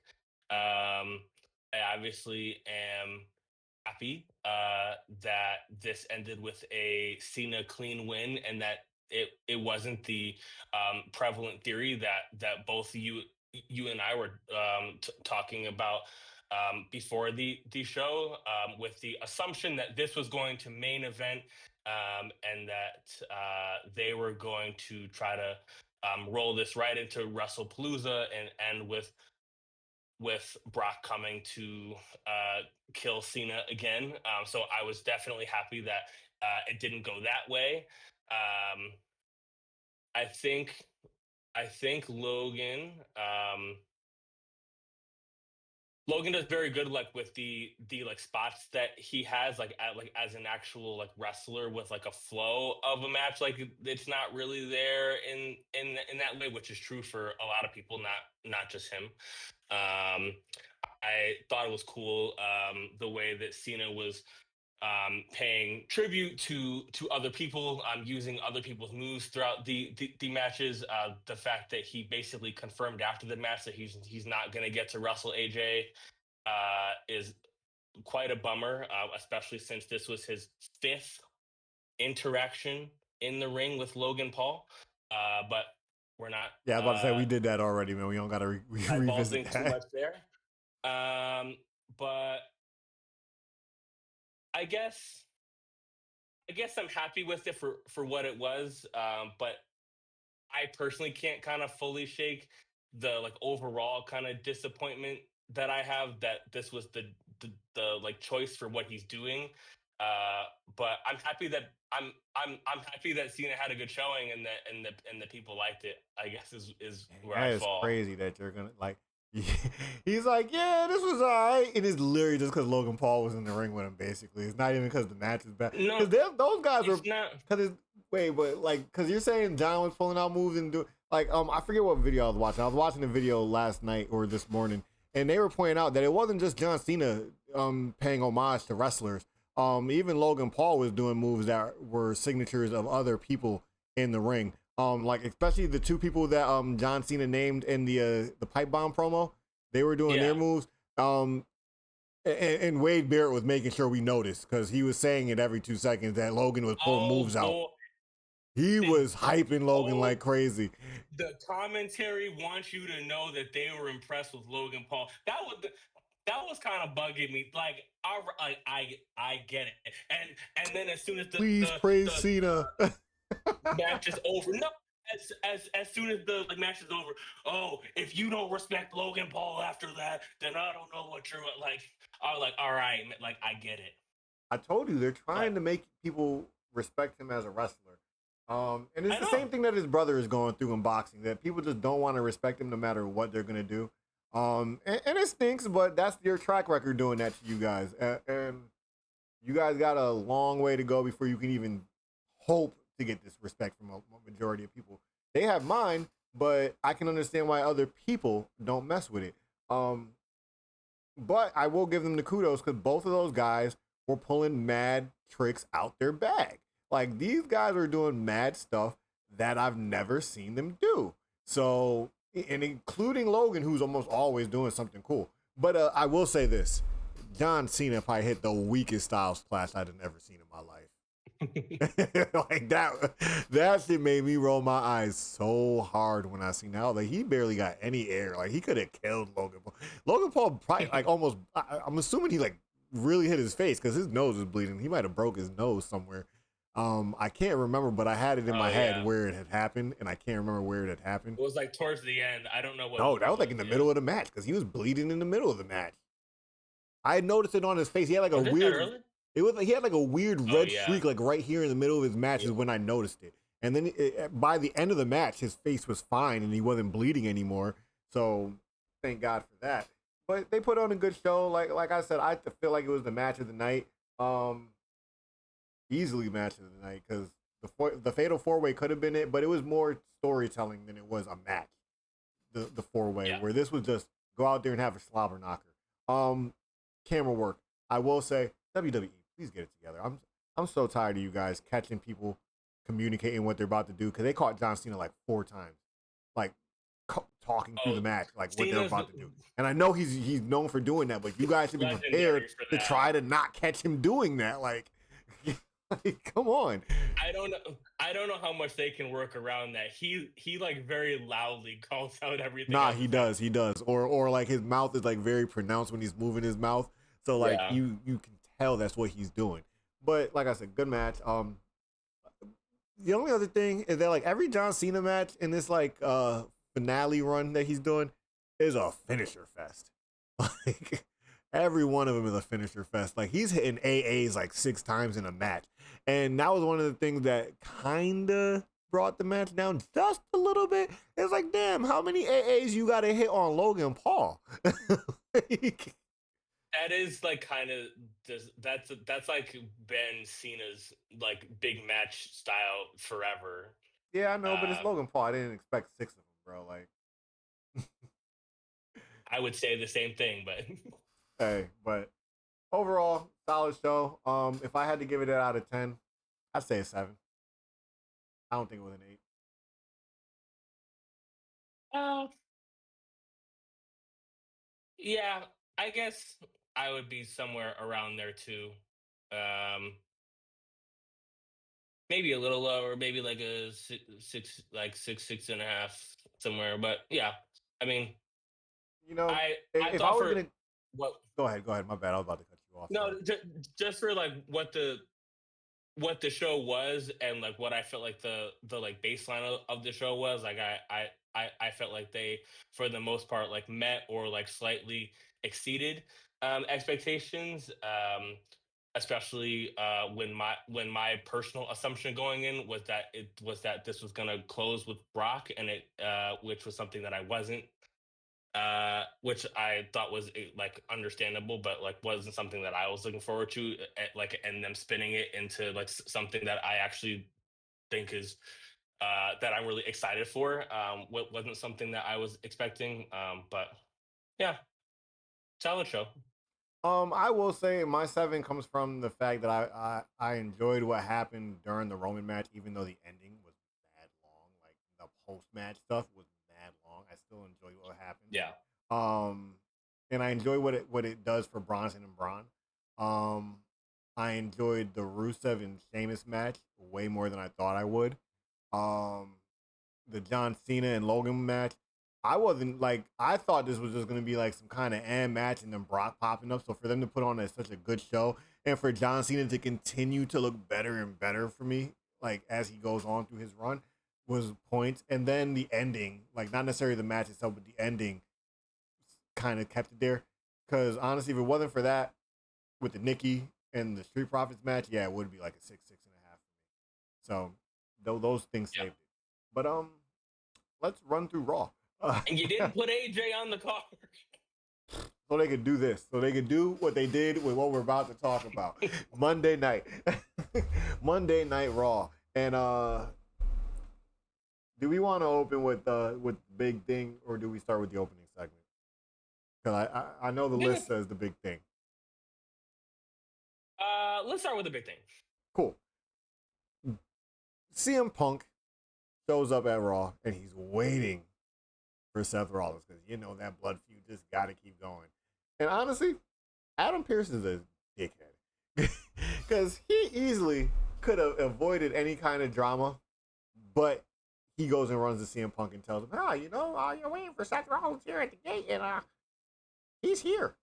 I obviously am happy that this ended with a Cena clean win, and that it wasn't the prevalent theory that both you and I were talking about before the show, with the assumption that this was going to main event, and that they were going to try to roll this right into WrestlePalooza and end with Brock coming to kill Cena again. So I was definitely happy that it didn't go that way. Um, I think I think Logan does very good like with the like spots that he has like as an actual like wrestler with like a flow of a match. Like it's not really there in that way, which is true for a lot of people, not just him. Um, I thought it was cool, the way that Cena was paying tribute to other people, using other people's moves throughout the matches. The fact that he basically confirmed after the match that he's not going to get to wrestle AJ is quite a bummer, especially since this was his fifth interaction in the ring with Logan Paul. But we're not Yeah, I was about to say we did that already, man. We don't got to revisit eyeballing too that. much there. But I guess I'm happy with it for what it was. But I personally can't kind of fully shake the like overall kind of disappointment that I have that this was the like choice for what he's doing. Uh, but I'm happy that Cena had a good showing and the people liked it. I guess is Dang, where I that is fall. crazy that you're gonna like. He's like, yeah, this was alright. It is literally just because Logan Paul was in the ring with him. Basically, it's not even because the match is bad. No, Because those guys were. it's not. Because wait, but like, because you're saying John was pulling out moves and do like, I forget what video I was watching. I was watching a video last night or this morning, and they were pointing out that it wasn't just John Cena paying homage to wrestlers. Even Logan Paul was doing moves that were signatures of other people in the ring. Like especially the two people that John Cena named in the pipe bomb promo, they were doing their Yeah. moves. And Wade Barrett was making sure we noticed because he was saying it every 2 seconds that Logan was pulling Oh moves out. boy. He They, was hyping Logan oh, like crazy. the commentary wants you to know that they were impressed with Logan Paul. That was kind of bugging me. Like, I get it. And then as soon as Please praise Cena. match is over, no. As soon as the match is over, oh, if you don't respect Logan Paul after that, then I don't know what you're like. I'm like, all right, like I get it. I told you they're Like trying to make people respect him as a wrestler. And it's I the know. same thing that his brother is going through in boxing. That people just don't want to respect him no matter what they're gonna do. And it stinks, but that's your track record doing that to you guys. And you guys got a long way to go before you can even hope to get this respect from a majority of people. They have mine, but I can understand why other people don't mess with it. Um, but I will give them the kudos because both of those guys were pulling mad tricks out their bag. Like these guys are doing mad stuff that I've never seen them do. So, and including Logan, who's almost always doing something cool. But I will say this: John Cena probably hit the weakest Styles Clash I'd ever seen in my life. Like that shit made me roll my eyes so hard when I seen that. Like he barely got any air. Like he could have killed Logan Paul. Logan Paul probably like almost. I'm assuming he like really hit his face because his nose was bleeding. He might have broke his nose somewhere. I can't remember, but I had it in Oh my head yeah. where it had happened, and I can't remember where it had happened. It was like towards the end. I don't know No, what that it was like was. in the Yeah. middle of the match because he was bleeding in the middle of the match. I had noticed it on his face. He had like a Was it that weird. early? It was he had like a weird Oh red yeah. streak like right here in the middle of his match Yeah. is when I noticed it. And then by the end of the match, his face was fine and he wasn't bleeding anymore. So thank God for that. But they put on a good show. Like I said, I feel like it was the match of the night. Easily match of the night because the fatal four way could have been it, but it was more storytelling than it was a match. The four way Yeah. where this was just go out there and have a slobber knocker. Um, Camera work. I will say WWE, please get it together. I'm so tired of you guys catching people communicating what they're about to do because they caught John Cena like 4 times, like talking through Oh, the match, like what they're Cena's about to do. And I know he's known for doing that, but you guys should be prepared legendary for to that. try to not catch him doing that. Like, like come on. I don't know. I don't know how much they can work around that. He like very loudly calls out everything Nah, else he that's does, happening. he does. Or like his mouth is like very pronounced when he's moving his mouth. So like Yeah. you can tell that's what he's doing. But like I said, good match. The only other thing is that like every John Cena match in this like finale run that he's doing is a finisher fest. Like every one of them is a finisher fest. Like he's hitting AAs like 6 times in a match. And that was one of the things that kinda brought the match down just a little bit. It's like, damn, how many AAs you gotta hit on Logan Paul? Like, That is like kind of that's like Ben Cena's like big match style forever. yeah, I know, but it's Um, Logan Paul. I didn't expect 6 of them, bro. Like, I would say the same thing, but hey, but overall, solid show. If I had to give it out of 10, I'd say a 7. I don't think it was an 8. uh, yeah, I guess I would be somewhere around there too. Um, maybe a little lower, maybe like a like six and a half somewhere. But yeah, I mean, You know, I if I thought was for gonna what go ahead. My bad. I was about to cut you off. no, Sorry. just for like what the show was and like what I felt like the like baseline of the show was like I felt like they for the most part like met or like slightly exceeded expectations. especially when my personal assumption going in was that this was gonna close with Brock, and it which was something that I wasn't, which I thought was like understandable, but like wasn't something that I was looking forward to, like, and them spinning it into like something that I actually think is that I'm really excited for. Wasn't something that I was expecting, but yeah, solid show. I will say my 7 comes from the fact that I enjoyed what happened during the Roman match, even though the ending was mad long. Like the post match stuff was mad long. I still enjoy what happened. Yeah, Um, and I enjoy what it does for Bronson and Braun. Um, I enjoyed the Rusev and Sheamus match way more than I thought I would. Um, the John Cena and Logan match, I wasn't like I thought this was just gonna be like some kind of match and then Brock popping up. So for them to put on such a good show and for John Cena to continue to look better and better for me, like as he goes on through his run, was points. And then the ending, like not necessarily the match itself, but the ending kind of kept it there. Because honestly, if it wasn't for that with the Nikki and the Street Profits match, yeah, it would be like a 6.5 for me. So those things yeah. saved it. But let's run through Raw. And you didn't put AJ on the card. So they could do this. So they could do what they did with what we're about to talk about. Monday night. Monday Night Raw. And do we want to open with the big thing or do we start with the opening segment? Because I know the list says the big thing. Let's start with the big thing. Cool. CM Punk shows up at Raw and he's waiting for Seth Rollins because you know that blood feud just got to keep going. And honestly, Adam Pearce is a dickhead because he easily could have avoided any kind of drama, but he goes and runs to CM Punk and tells him, you're waiting for Seth Rollins here at the gate, and he's here.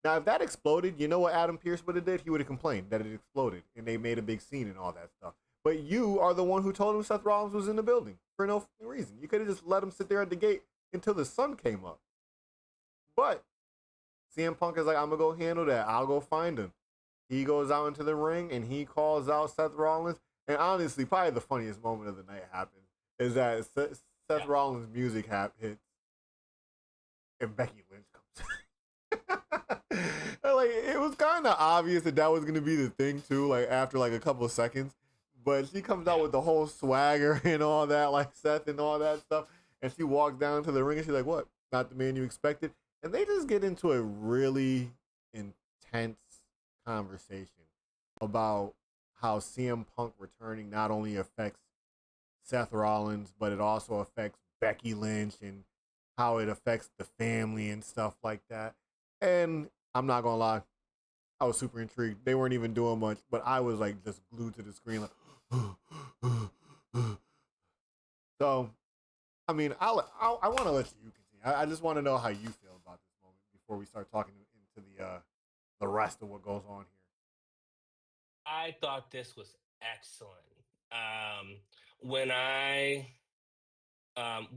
Now, if that exploded, you know what Adam Pearce would have did? He would have complained that it exploded, and they made a big scene and all that stuff. But you are the one who told him Seth Rollins was in the building for no reason. You could have just let him sit there at the gate until the sun came up. But CM Punk is like, I'm going to go handle that. I'll go find him. He goes out into the ring, and he calls out Seth Rollins. And honestly, probably the funniest moment of the night happens is that Seth Rollins' music hits, and Becky Lynch comes. Like it was kind of obvious that was gonna be the thing too. Like after like a couple of seconds, but she comes out with the whole swagger and all that, like Seth and all that stuff, and she walks down to the ring and she's like, "What? Not the man you expected?" And they just get into a really intense conversation about how CM Punk returning not only affects Seth Rollins, but it also affects Becky Lynch and how it affects the family and stuff like that. And I'm not gonna lie, I was super intrigued. They weren't even doing much, but I was like just glued to the screen, like. So, I mean, I want to let you continue. I just want to know how you feel about this moment before we start talking into the rest of what goes on here. I thought this was excellent. When I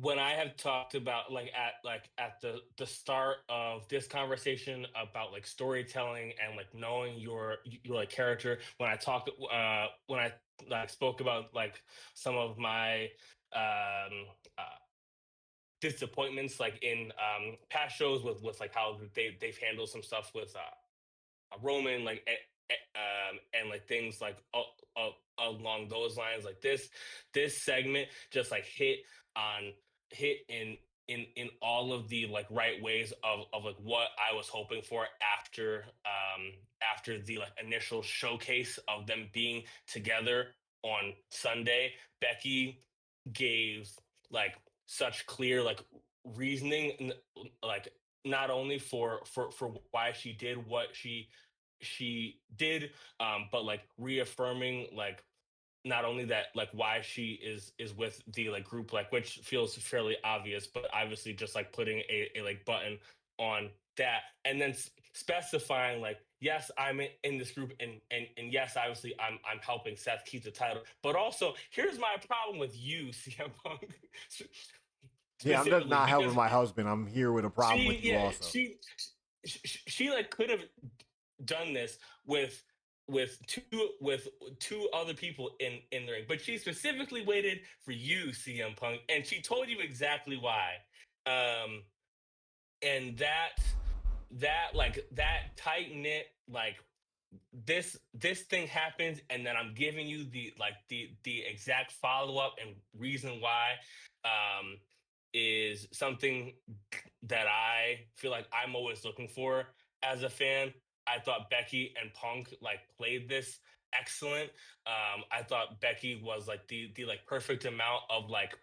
when I have talked about at the start of this conversation about like storytelling and like knowing your like character, when I like spoke about like some of my um uh, disappointments like in past shows with like how they've handled some stuff with Roman, like and like things like along those lines. Like this segment just like on hit in all of the like right ways of like what I was hoping for after the like initial showcase of them being together on Sunday. Becky gave like such clear like reasoning, like not only for why she did what she did, but like reaffirming like not only that like why she is with the like group, like which feels fairly obvious, but obviously just like putting a like button on that, and then specifying like, yes, I'm in this group, and yes, obviously I'm helping Seth keep the title, but also here's my problem with you, CM Punk. Yeah, I'm just Specifically not helping because my husband. I'm here with a problem with she you yeah also. she like could have done this with with two other people in the ring, but she specifically waited for you, CM Punk, and she told you exactly why. Um, and that tight knit, like, this thing happens, and then I'm giving you the exact follow up and reason why, um is something that I feel like I'm always looking for as a fan. I thought Becky and Punk like played this excellent. I thought Becky was like the like perfect amount of like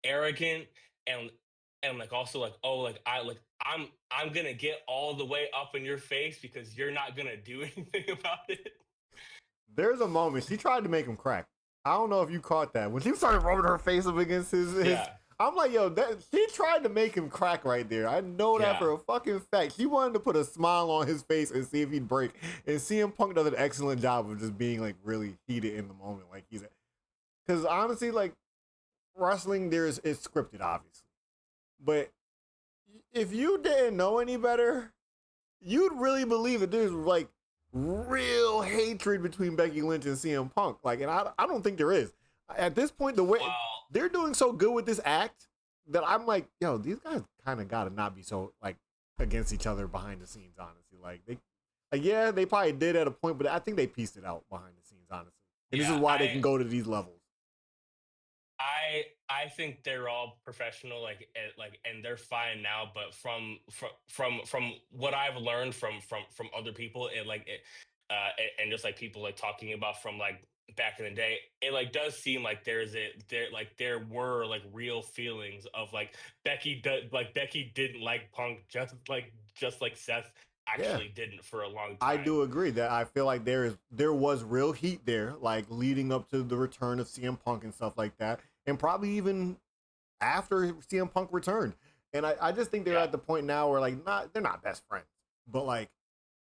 arrogant, and like also like, oh, like I'm gonna get all the way up in your face because you're not gonna do anything about it. There's a moment she tried to make him crack. I don't know if you caught that when she started rubbing her face up against his. Yeah, I'm like, yo, she tried to make him crack right there. I know that yeah. for a fucking fact. She wanted to put a smile on his face and see if he'd break. And CM Punk does an excellent job of just being like really heated in the moment, like he's. Because honestly, like wrestling, it's scripted, obviously, but if you didn't know any better, you'd really believe that there's like real hatred between Becky Lynch and CM Punk. Like, and I don't think there is. At this point, the way Well, they're doing so good with this act that I'm like, yo, these guys kind of got to not be so like against each other behind the scenes, honestly. Like yeah, they probably did at a point, but I think they pieced it out behind the scenes, honestly. And this yeah. is why they can go to these levels. I think they're all professional, and they're fine now. But from what I've learned from other people, and just like people like talking about from like back in the day, it like does seem like there were like real feelings of like Becky didn't like Punk just like Seth Yeah. actually didn't for a long I time. do agree that I feel like there was real heat there, like leading up to the return of CM Punk and stuff like that, and probably even after CM Punk returned. And I just think they're Yeah, at the point now where like they're not best friends, but like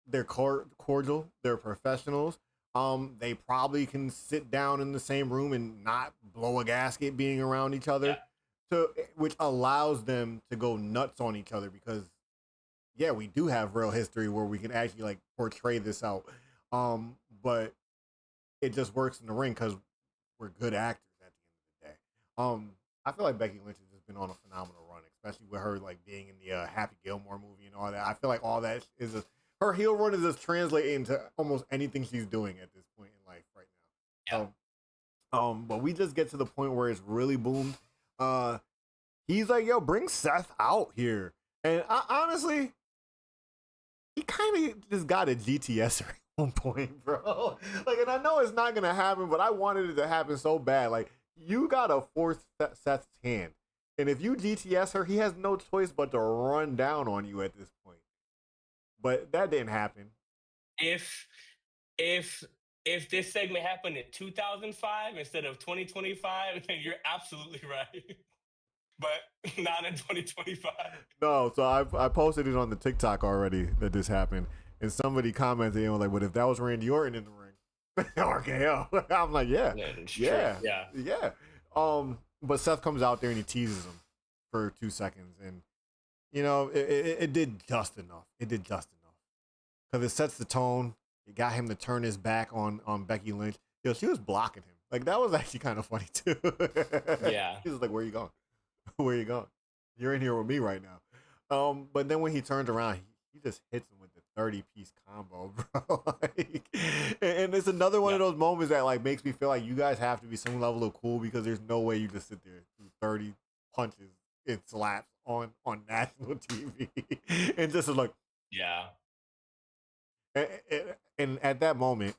they're cordial, they're professionals. They probably can sit down in the same room and not blow a gasket being around each yeah, other, to which allows them to go nuts on each other because yeah, we do have real history where we can actually like portray this out. But it just works in the ring because we're good actors at the end of the day. I feel like Becky Lynch has just been on a phenomenal run, especially with her like being in the Happy Gilmore movie and all that. I feel like all that is her heel run is just translating to almost anything she's doing at this point in life right yeah. now. So, but we just get to the point where it's really boomed. He's like, yo, bring Seth out here. And honestly, he kind of just got a GTS at one point, bro. Like, and I know it's not gonna happen, but I wanted it to happen so bad. Like, you gotta force Seth's hand, and if you GTS her, he has no choice but to run down on you at this point. But that didn't happen. If if if this segment happened in 2005 instead of 2025, then you're absolutely right. But not in 2025. No, so I posted it on the TikTok already that this happened, and somebody commented and was like, "But if that was Randy Orton in the ring, RKO." I'm like, yeah, Yeah, it's true. yeah, Yeah. yeah. But Seth comes out there and he teases him for 2 seconds, and you know it did just enough. It did just enough because it sets the tone. It got him to turn his back on Becky Lynch. Yo, she was blocking him. Like that was actually kind of funny too. Yeah. He was like, "Where you going? Where you going? You're in here with me right now." But then when he turns around, he just hits him with the 30-piece combo, bro. Like, and it's another one of those moments that like makes me feel like you guys have to be some level of cool because there's no way you just sit there through 30 punches and slaps on national TV and just like Yeah. and, and at that moment,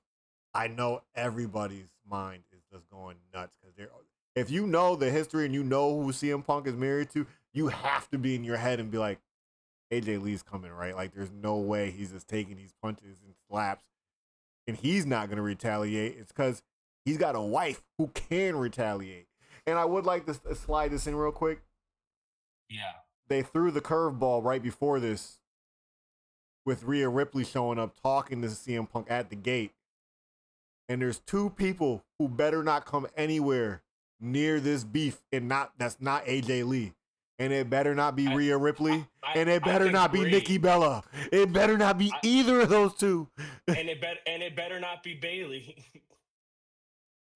I know everybody's mind is just going nuts because they're. If you know the history and you know who CM Punk is married to, you have to be in your head and be like, AJ Lee's coming, right? Like, there's no way he's just taking these punches and slaps and he's not going to retaliate. It's because he's got a wife who can retaliate. And I would like to slide this in real quick. Yeah. They threw the curveball right before this with Rhea Ripley showing up talking to CM Punk at the gate. And there's two people who better not come anywhere near this beef and that's not AJ Lee. And it better not be Rhea Ripley. And it I better not be agree. Nikki Bella. It better not be either of those two. And it better not be Bailey.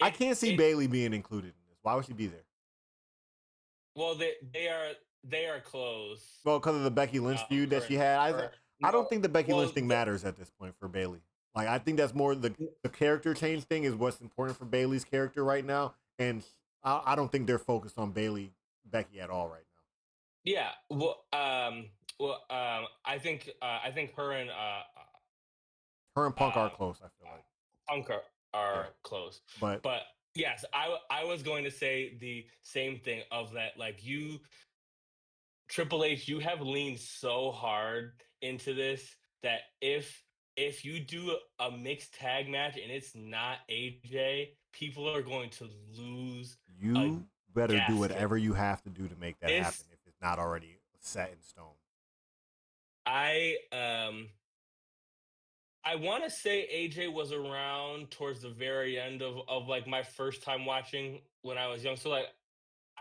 I can't see Bailey being included in this. Why would she be there? Well, they are close. Well, because of the Becky Lynch feud that she had. I don't think the Becky Lynch thing matters at this point for Bailey. Like, I think that's more the character change thing is what's important for Bailey's character right now. And I don't think they're focused on Becky at all right now. Yeah. I think her and Punk are close, I feel like. Punk are close. But yes, I was going to say the same thing of that, like, you, Triple H, you have leaned so hard into this that if you do a mixed tag match and it's not AJ, people are going to lose. You better do whatever you have to do to make that happen if it's not already set in stone. I want to say AJ was around towards the very end of like my first time watching when I was young. So like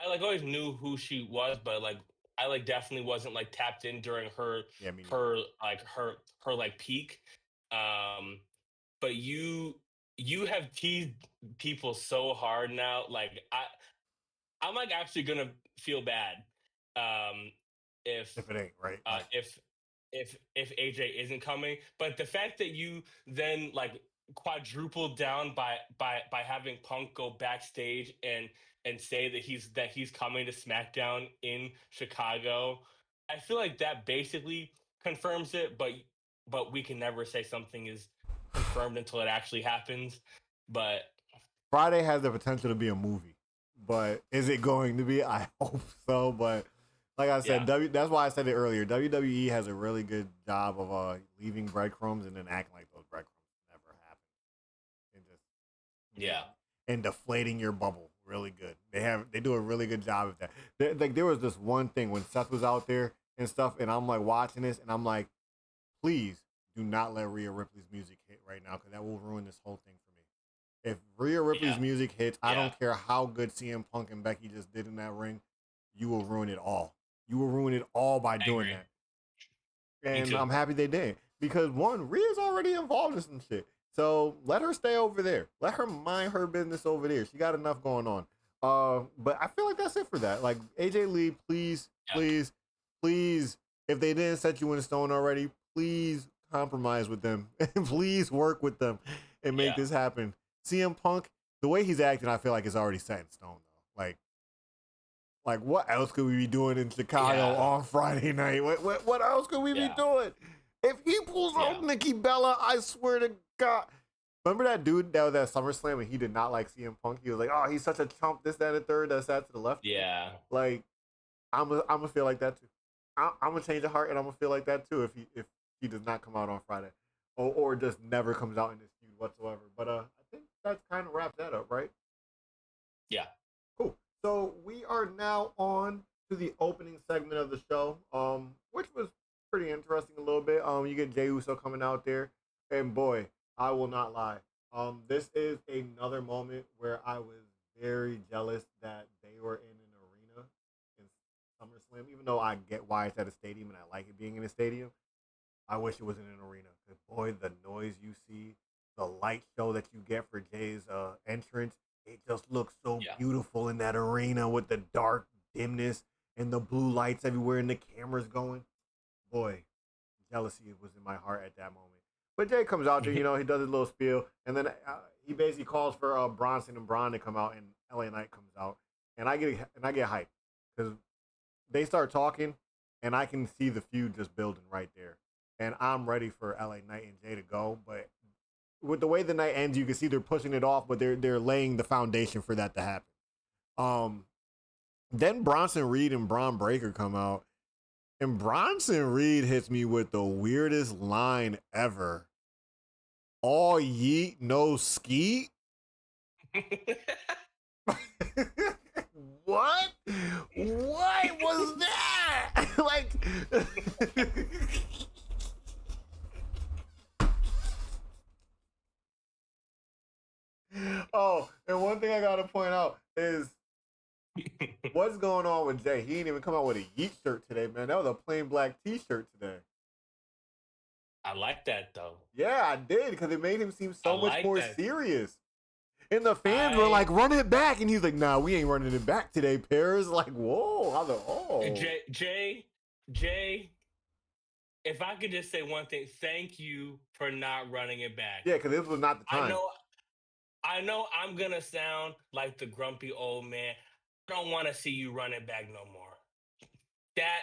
I like always knew who she was, but like I like definitely wasn't like tapped in during her peak. But you have teased people so hard now. Like I'm like actually gonna feel bad if it ain't right. If AJ isn't coming. But the fact that you then like quadrupled down by having Punk go backstage and say that he's coming to SmackDown in Chicago, I feel like that basically confirms it. But we can never say something is confirmed until it actually happens. But Friday has the potential to be a movie, but is it going to be? I hope so. But like I said, that's why I said it earlier. WWE has a really good job of leaving breadcrumbs and then acting like those breadcrumbs never happened, and just and deflating your bubble really good. They do a really good job of that. There was this one thing when Seth was out there and stuff, and I'm like watching this, and I'm like, please do not let Rhea Ripley's music hit right now because that will ruin this whole thing for me. If Rhea Ripley's music hits, I don't care how good CM Punk and Becky just did in that ring, you will ruin it all. You will ruin it all by doing that. And I'm happy they did. Because one, Rhea's already involved in some shit. So let her stay over there. Let her mind her business over there. She got enough going on. But I feel like that's it for that. Like, AJ Lee, please, if they didn't set you in stone already, please compromise with them. Please work with them and make this happen. CM Punk, the way he's acting, I feel like it's already set in stone, though. Like what else could we be doing in Chicago on Friday night? What else could we be doing? If he pulls out Nikki Bella, I swear to God. Remember that dude that was at SummerSlam and he did not like CM Punk? He was like, oh, he's such a chump, this, that, and the third, that's that to the left. Yeah. Like, I'm gonna feel like that too. I'm gonna change the heart and I'm gonna feel like that too if he does not come out on Friday. Or just never comes out in this feud whatsoever. But I think that's kind of wraps that up, right? Yeah. Cool. So we are now on to the opening segment of the show, which was pretty interesting a little bit. You get Jey Uso coming out there, and boy, I will not lie. This is another moment where I was very jealous that they were in an arena in SummerSlam, even though I get why it's at a stadium and I like it being in a stadium. I wish it was in an arena. Because boy, the noise you see, the light show that you get for Jay's entrance, it just looks so beautiful in that arena with the dark dimness and the blue lights everywhere and the cameras going. Boy, jealousy was in my heart at that moment. But Jay comes out there, he does his little spiel, and then he basically calls for Bronson and Braun to come out, and LA Knight comes out, and I get hyped because they start talking, and I can see the feud just building right there, and I'm ready for LA Knight and Jay to go, but with the way the night ends, you can see they're pushing it off, but they're laying the foundation for that to happen. Then Bronson Reed and Braun Breaker come out, and Bronson Reed hits me with the weirdest line ever. All yeet, no skeet. What? What was that? Like. Oh, and one thing I gotta point out is what's going on with Jay. He ain't even come out with a Yeet shirt today, man. That was a plain black T-shirt today. I like that though. Yeah, I did because it made him seem I so much like more that. serious. And the fans were I like, "Run it back," and he's like, "Nah, we ain't running it back today, Paris." Like, whoa, I was like, "Oh, Jay, if I could just say one thing, thank you for not running it back. yeah," because this was not the I time. know I know I'm gonna sound like the grumpy old man. I don't want to see you run it back no more. That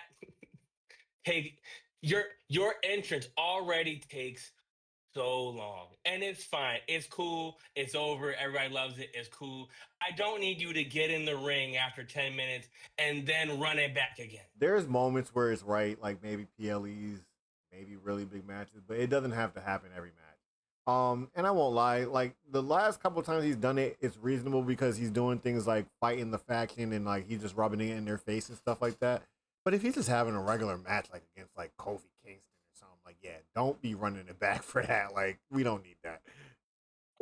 hey, your entrance already takes so long. And it's fine. It's cool. It's over. Everybody loves it. It's cool. I don't need you to get in the ring after 10 minutes and then run it back again. There's moments where it's right, like maybe PLEs, maybe really big matches, but it doesn't have to happen every match. And I won't lie, like the last couple times he's done it, it's reasonable because he's doing things like fighting the faction and like he's just rubbing it in their face and stuff like that. But if he's just having a regular match like against like Kofi Kingston or something, like yeah, don't be running it back for that. Like we don't need that.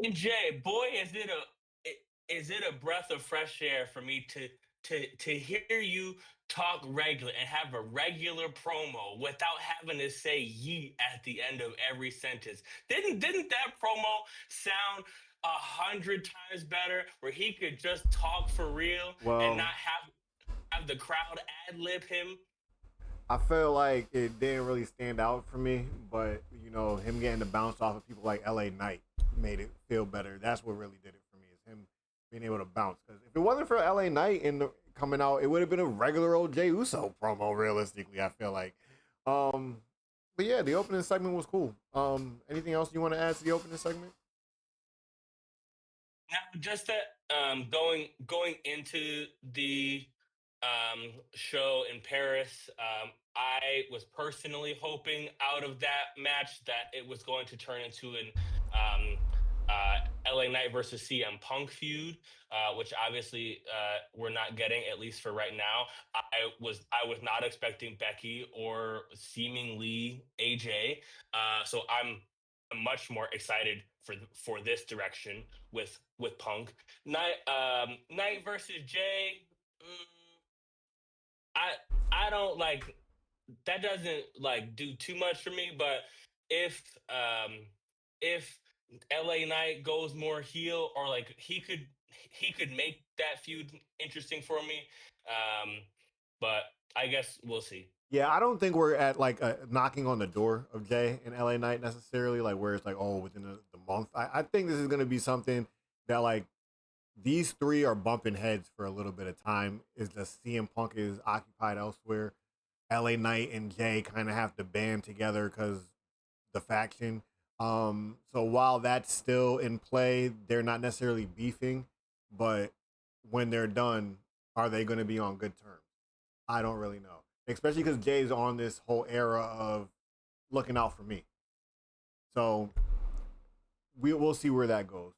And Jay, boy, is it a breath of fresh air for me to hear you talk regular and have a regular promo without having to say yeet at the end of every sentence. Didn't that promo sound 100 times better where he could just talk for real and Well, not have the crowd ad lib him? I feel like it didn't really stand out for me, but you know, him getting the bounce off of people like LA Knight made it feel better. That's what really did it for me is him being able to bounce. Because if it wasn't for LA Knight coming out, it would have been a regular old Jey Uso promo. Realistically, I feel like. Um, but yeah, the opening segment was cool. Anything else you want to add to the opening segment? Now, just that going into the show in Paris, I was personally hoping out of that match that it was going to turn into an um, LA Knight versus CM Punk feud, which obviously we're not getting at least for right now. I was not expecting Becky or seemingly AJ, so I'm much more excited for this direction with Punk. Knight versus Jay. I I don't like that doesn't like do too much for me, but if LA Knight goes more heel or like he could make that feud interesting for me. Um but I guess we'll see. Yeah, I don't think we're at like knocking on the door of Jay and LA Knight necessarily, like where it's like, oh, within the month. I think this is going to be something that like these three are bumping heads for a little bit of time. Is the CM Punk is occupied elsewhere. LA Knight and Jay kind of have to band together because the faction. So while that's still in play, they're not necessarily beefing, but when they're done, are they going to be on good terms? I don't really know, especially because Jay's on this whole era of looking out for me. So we'll see where that goes.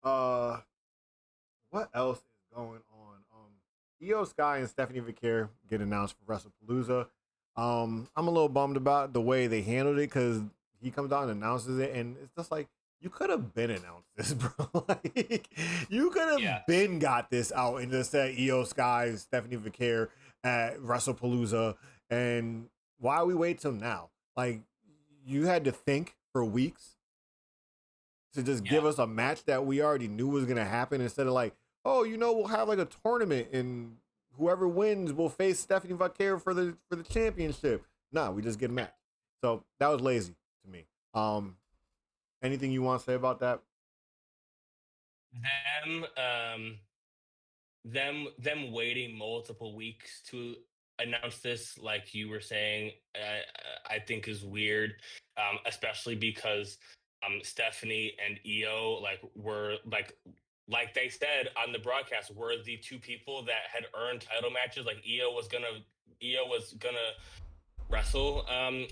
Uh, what else is going on? Io Sky and Stephanie Vicaire get announced for WrestlePalooza. I'm a little bummed about the way they handled it because he comes out and announces it, and it's just like you could have been announced this, bro. Like you could Yeah. have been got this out and just said Io Sky and Stephanie Vicaire at WrestlePalooza, and why we wait till now? Like you had to think for weeks to just Yeah. give us a match that we already knew was gonna happen instead of like, oh, you know, we'll have like a tournament and whoever wins will face Stephanie Vaquer for the championship. Nah, we just get a match. So that was lazy to me. Anything you want to say about that? Them them waiting multiple weeks to announce this like you were saying, I think is weird, especially because Stephanie and Io were like they said on the broadcast were the two people that had earned title matches. Like Io was gonna wrestle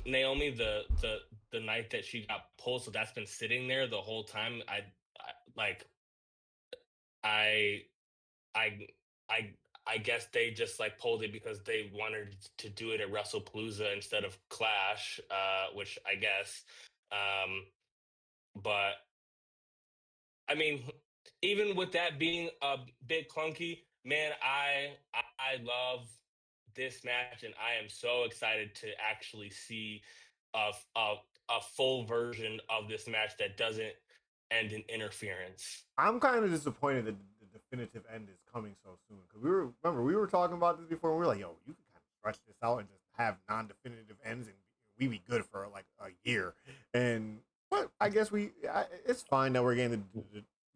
Naomi the night that she got pulled, so that's been sitting there the whole time. Like I I I I guess they just like pulled it because they wanted to do it at WrestlePalooza instead of Clash, which I guess. Um, but I mean, even with that being a bit clunky, man, I love this match, and I am so excited to actually see a a, a full version of this match that doesn't end in interference. I'm kind of disappointed that the definitive end is coming so soon because we were talking about this before. And we were like, yo, you can kind of stretch this out and just have non-definitive ends, and we be good for like a year. And but I guess it's fine that we're getting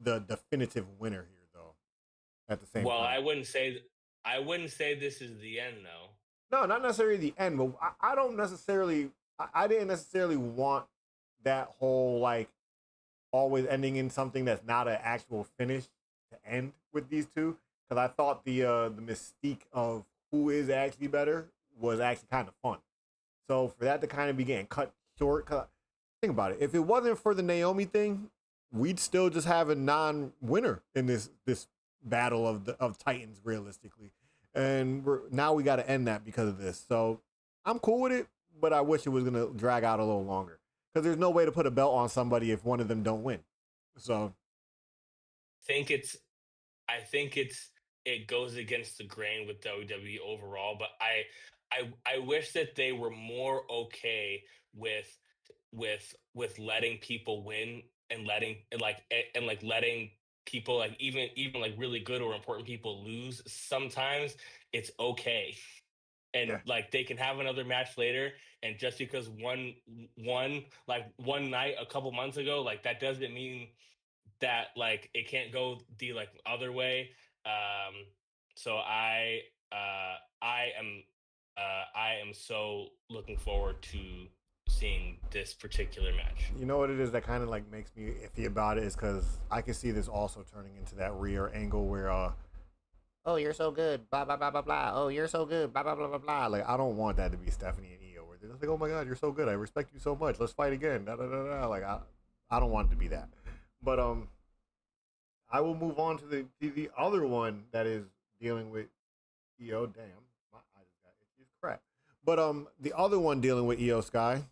the definitive winner here though. At the same Well, time, I wouldn't say this is the end though. no, not necessarily the end, but I don't necessarily. I didn't necessarily want that whole like always ending in something that's not an actual finish to end with these two because I thought the mystique of who is actually better was actually kind of fun. So for that to kind of be getting cut short, cause think about it, if it wasn't for the Naomi thing, we'd still just have a non-winner in this battle of Titans realistically, and now we got to end that because of this. So I'm cool with it, but I wish it was gonna drag out a little longer because there's no way to put a belt on somebody if one of them don't win. So Think it's I think it goes against the grain with WWE overall, but I wish that they were more okay with with letting people win and letting people like even like really good or important people lose. Sometimes it's okay. And yeah, like they can have another match later, and just because one night a couple months ago, like that doesn't mean that like it can't go the like other way. Um, so I am I am so looking forward to seeing this particular match. you know what it is that kind of like makes me iffy about it is because I can see this also turning into that rear angle where oh, you're so good, blah blah blah blah blah. Oh, you're so good, blah blah blah blah blah. Like I don't want that to be Stephanie and Io, where they're just like, oh my god, you're so good, I respect you so much. Let's fight again. Da da da da. Like I don't want it to be that. But I will move on to the other one that is dealing with Io. Damn, my eyes got itchy as crap. But the other one dealing with Io Sky,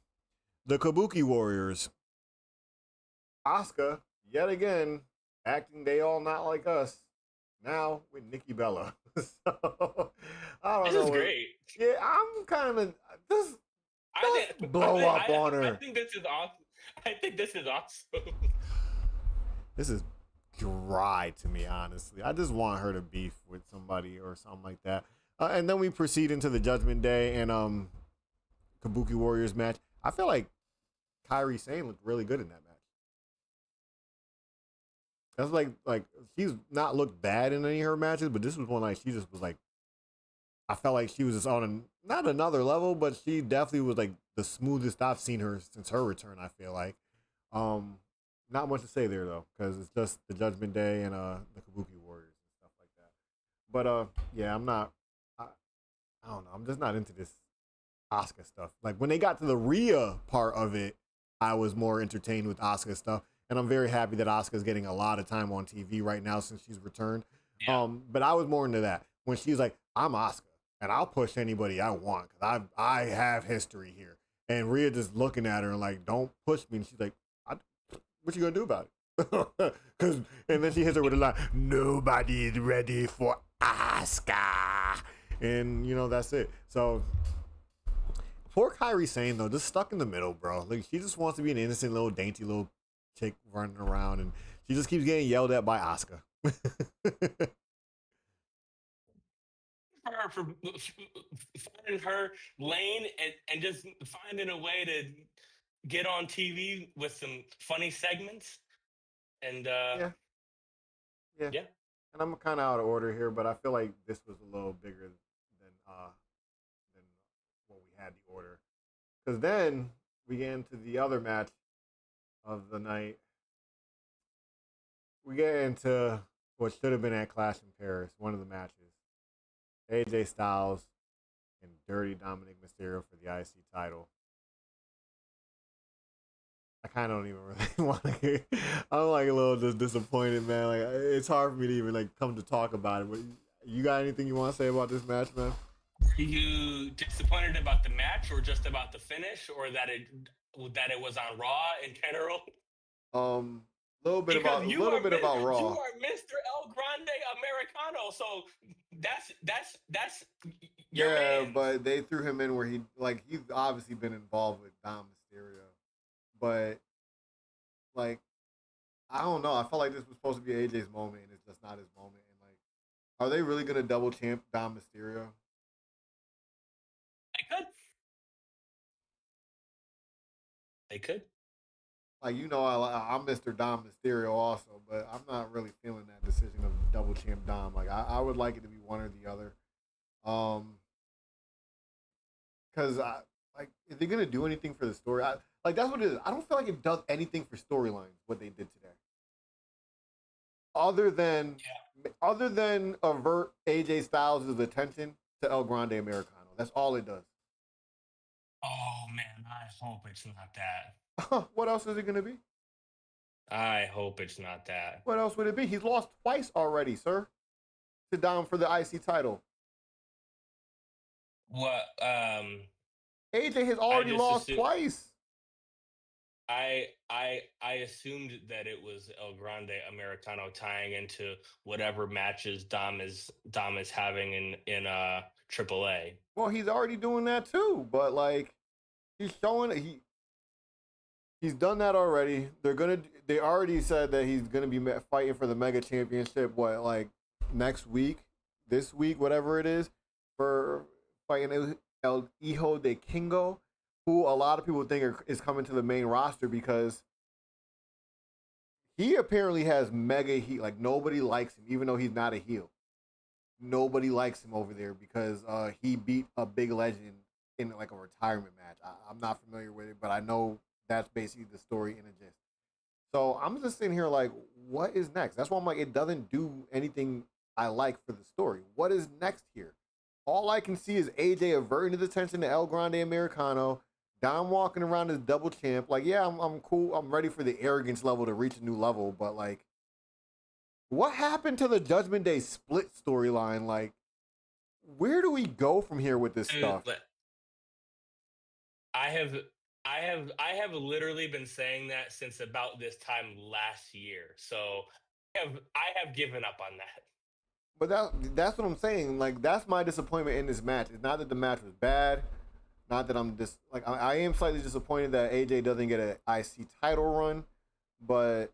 the Kabuki Warriors, Asuka yet again acting they all not like us now with Nikki Bella. So I don't This know. is great. Yeah, I'm kind of just I blow up on I her. think this is awesome. I think this is awesome. This is dry to me, honestly. I just want her to beef with somebody or something like that. And then we proceed into the Judgment Day and Kabuki Warriors match. I feel like Kairi Sane looked really good in that match. That's like she's not looked bad in any of her matches, but this was one like she just was like I felt like she was just on not another level, but she definitely was like the smoothest I've seen her since her return. I feel like, um, not much to say there though, because it's just the Judgment Day and the Kabuki Warriors and stuff like that. But yeah, I'm not. I don't know. I'm just not into this Asuka stuff. Like when they got to the Rhea part of it, I was more entertained with Asuka stuff, and I'm very happy that Asuka's getting a lot of time on TV right now since she's returned. Yeah. But I was more into that when she's like, "I'm Asuka, and I'll push anybody I want because I have history here." And Rhea just looking at her and like, "Don't push me," and she's like, "What you gonna do about it?" Cause and then she hits her with a line, "Nobody's ready for Asuka," and you know that's it. So poor Kairi Sane though, just stuck in the middle, bro. Like she just wants to be an innocent little dainty little chick running around, and she just keeps getting yelled at by Asuka. Her for finding her lane and just finding a way to get on TV with some funny segments. And Yeah, yeah. yeah, And I'm kind of out of order here, but I feel like this was a little bigger than what we had the order. Because then we get into the other match of the night. We get into what should have been at Clash in Paris, one of the matches. AJ Styles and Dirty Dominic Mysterio for the IC title. I kind of don't even really want to hear. I'm like a little just disappointed, man. Like it's hard for me to even like come to talk about it. But you got anything you want to say about this match, man? are you disappointed about the match, or just about the finish, or that it was on Raw in general? A little bit Because about you Raw. are Mr. El Grande Americano, so that's Your Yeah, man's. but they threw him in where he's obviously been involved with Dom Mysterio, but like I don't know. I felt like this was supposed to be AJ's moment, and it's just not his moment. And like, are they really gonna double champ Dom Mysterio? They could. They could. Like I'm Mr. Dom Mysterio also, but I'm not really feeling that decision of double champ Dom. Like I would like it to be one or the other. Um, because I like is they gonna do anything for the story? Like that's what it is. I don't feel like it does anything for storylines what they did today, other than other than avert AJ Styles' attention to El Grande Americano. That's all it does. Oh man, I hope it's not that. What else is it gonna be? I hope it's not that. What else would it be? He's lost twice already, sir, to Dom for the IC title. What? AJ has I already just lost assume. twice. I assumed that it was El Grande Americano tying into whatever matches Dom is having in AAA. Well, he's already doing that too, but like he's showing he's done that already. They already said that he's gonna be fighting for the Mega Championship. What like next week, this week, whatever it is, for fighting El Hijo de Kingo, who a lot of people think is coming to the main roster because he apparently has mega heat. Like nobody likes him, even though he's not a heel. Nobody likes him over there because he beat a big legend in like a retirement match. I'm not familiar with it, but I know that's basically the story in a gist. So I'm just sitting here like, what is next? That's why I'm like, it doesn't do anything I like for the story. What is next here? All I can see is AJ averting his attention to El Grande Americano. Dom walking around as double champ. Like, yeah, I'm cool. I'm ready for the arrogance level to reach a new level. But like, what happened to the Judgment Day split storyline? Like, where do we go from here with this Dude, stuff? I have I have literally been saying that since about this time last year. So I have given up on that. But that's what I'm saying. Like, that's my disappointment in this match. It's not that the match was bad. Not that I'm just like I am slightly disappointed that AJ doesn't get an IC title run, but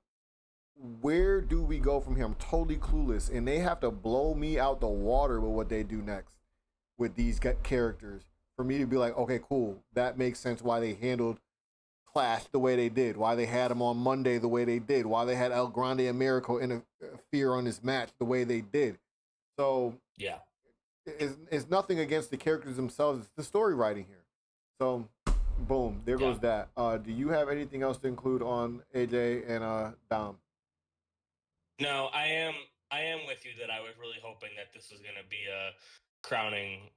where do we go from here? I'm totally clueless, and they have to blow me out the water with what they do next with these characters for me to be like, okay, cool, that makes sense why they handled Clash the way they did, why they had him on Monday the way they did, why they had El Grande Americo interfere on this match the way they did. So Yeah. it's nothing against the characters themselves. It's the story writing here. So, boom, there Yeah. goes that. Do you have anything else to include on AJ and Dom? No, I am with you that I was really hoping that this was going to be a crowning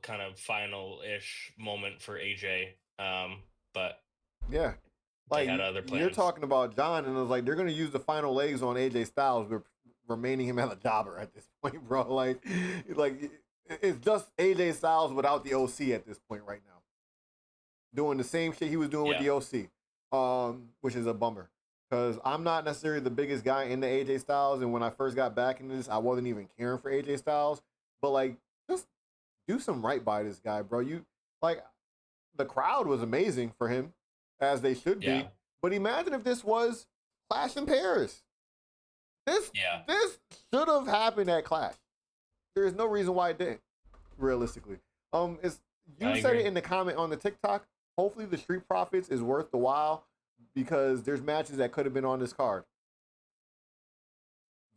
kind of final-ish moment for AJ. But Yeah, they had like other you're plans. talking about John, and it's like they're gonna use the final legs on AJ Styles, but remaining him as a jobber at this point, bro. Like it's just AJ Styles without the OC at this point right now, doing the same shit he was doing with Yeah. the OC, which is a bummer. Because I'm not necessarily the biggest guy in the AJ Styles, and when I first got back into this, I wasn't even caring for AJ Styles. But like, just do some right by this guy, bro. You like the crowd was amazing for him, as they should Yeah. be. But imagine if this was Clash in Paris. This Yeah. this should have happened at Clash. There is no reason why it didn't. Realistically, it's you I said it agree. in the comment on the TikTok. Hopefully, the Street Profits is worth the while because there's matches that could have been on this card.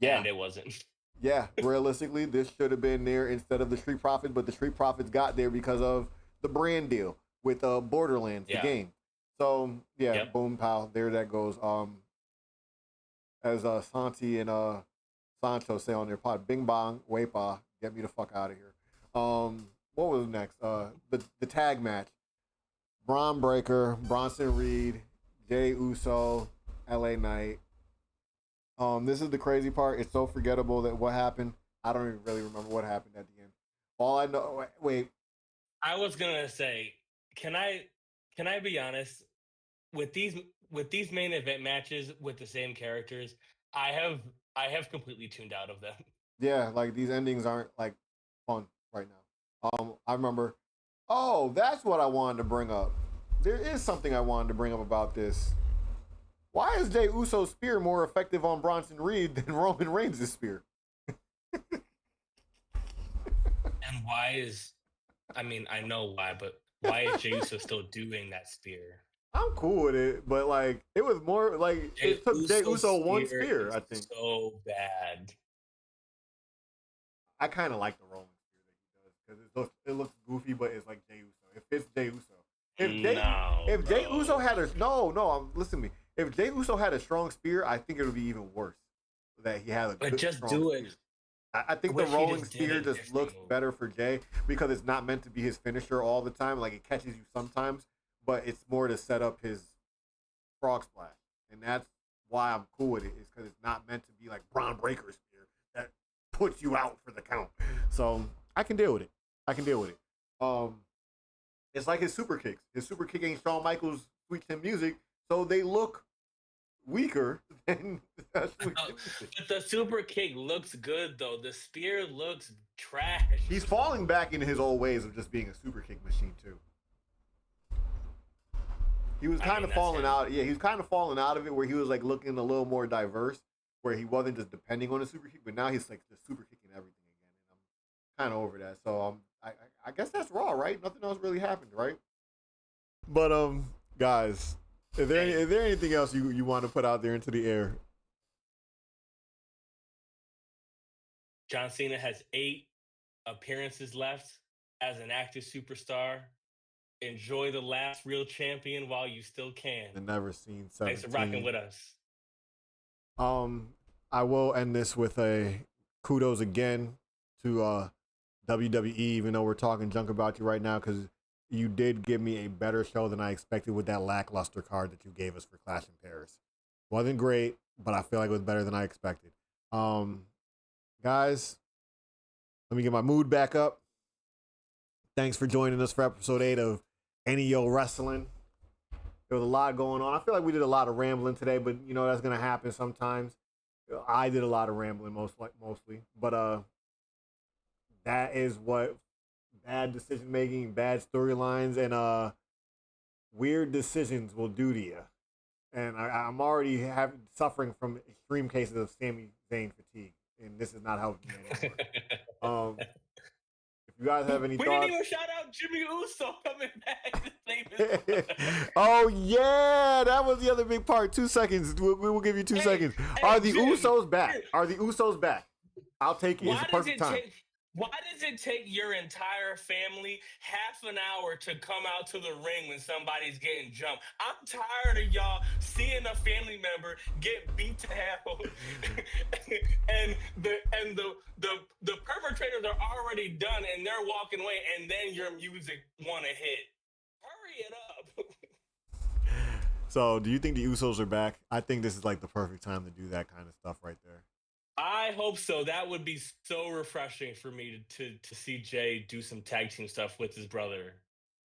Yeah, And it wasn't. yeah. Realistically, this should have been there instead of the Street Profits, but the Street Profits got there because of the brand deal with Borderlands, the Yeah. game. So yeah, Yep. boom, pow. There that goes. As Santi and Sancho say on their pod, Bing Bong, Wepa, get me the fuck out of here. What was next? The tag match. Braun Breaker, Bronson Reed, Jay Uso, LA Knight. This is the crazy part. It's so forgettable that what happened. I don't even really remember what happened at the end. All I know, wait, I was going to say, can I can I be honest with these main event matches with the same characters, I have I have completely tuned out of them. yeah, like these endings aren't like fun right now. I remember. Oh, that's what I wanted to bring up. There is something I wanted to bring up about this. Why is Jey Uso's spear more effective on Bronson Reed than Roman Reigns' spear? And why is, I mean, I know why, but why is Jey Uso still doing that spear? I'm cool with it, but like it was more like Jey it took Jey Uso's Uso one spear spear, is I think. so bad. I kind of like the Roman spear that he does because it looks goofy, but it's like Jey Uso. It fits Jey Uso. No, If Jey bro. Uso had a listen to me. If Jey Uso had a strong spear, I think it would be even worse. That he had a But good just strong do spear. it. I I think the wish he rolling just did spear it just looks differently. better for Jey because it's not meant to be his finisher all the time. Like it catches you sometimes, but it's more to set up his frog splash, and that's why I'm cool with it. Is because it's not meant to be like Braun Breaker's spear that puts you out for the count. So I can deal with it. I can deal with it. It's like his super kicks. His super kick ain't Shawn Michaels' Sweet Chin Music, so they look weaker than Sweet Chin Music. But the super kick looks good though. The spear looks trash. He's falling back into his old ways of just being a super kick machine too. He was kind of falling out. Yeah, he was kind of falling out of it where he was like looking a little more diverse, where he wasn't just depending on the super kick, but now he's like just super kicking everything again, and I'm kind of over that. So I guess that's Raw, right? Nothing else really happened, right? But guys, is there anything else you want to put out there into the air? John Cena has 8 appearances left as an active superstar. Enjoy the last real champion while you still can. The never seen 17. Thanks for rocking with us. I will end this with a kudos again to WWE, even though we're talking junk about you right now, because you did give me a better show than I expected with that lackluster card that you gave us for Clash in Paris. Wasn't great, but I feel like it was better than I expected. Guys, let me get my mood back up. Thanks for joining us for episode 8 of NEOWrestling. There was a lot going on. I feel like we did a lot of rambling today, but you know that's gonna happen sometimes. I did a lot of rambling mostly, but that is what bad decision making, bad storylines, and weird decisions will do to you. And I'm already suffering from extreme cases of Sami Zayn fatigue, and this is not helping me anymore. If you guys have any We thoughts, didn't even shout out Jimmy Uso coming back to save his oh yeah, that was the other big part. 2 seconds. We will give you 2 seconds. Are the Jim, Usos back? Are the Usos back? I'll take it. It's the perfect time. Why does it take your entire family half an hour to come out to the ring when somebody's getting jumped? I'm tired of y'all seeing a family member get beat to hell, and the perpetrators are already done and they're walking away, and then your music want to hit. Hurry it up. So, do you think the Usos are back? I think this is like the perfect time to do that kind of stuff right there. I hope so. That would be so refreshing for me to see Jay do some tag team stuff with his brother.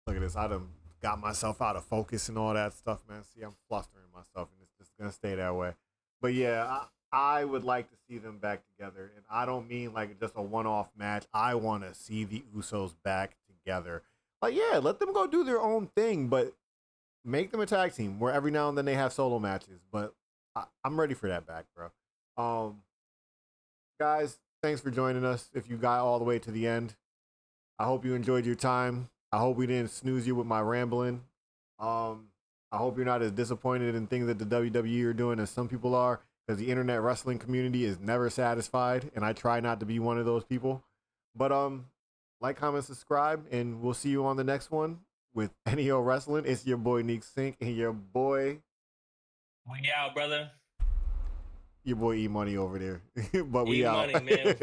Look at this. I done got myself out of focus and all that stuff, man. See, I'm flustering myself, and it's just gonna stay that way. But yeah, I would like to see them back together, and I don't mean like just a one-off match. I want to see the Usos back together. Like, yeah, let them go do their own thing, but make them a tag team where every now and then they have solo matches. But I'm ready for that back, bro. Guys, thanks for joining us. If you got all the way to the end, I hope you enjoyed your time. I hope we didn't snooze you with my rambling. I hope you're not as disappointed in things that the WWE are doing as some people are, because the internet wrestling community is never satisfied, and I try not to be one of those people. But like, comment, subscribe, and we'll see you on the next one with NEO Wrestling. It's your boy NeekCinco and your boy. We out, brother. Your boy E Money over there. But we E out. Money, man.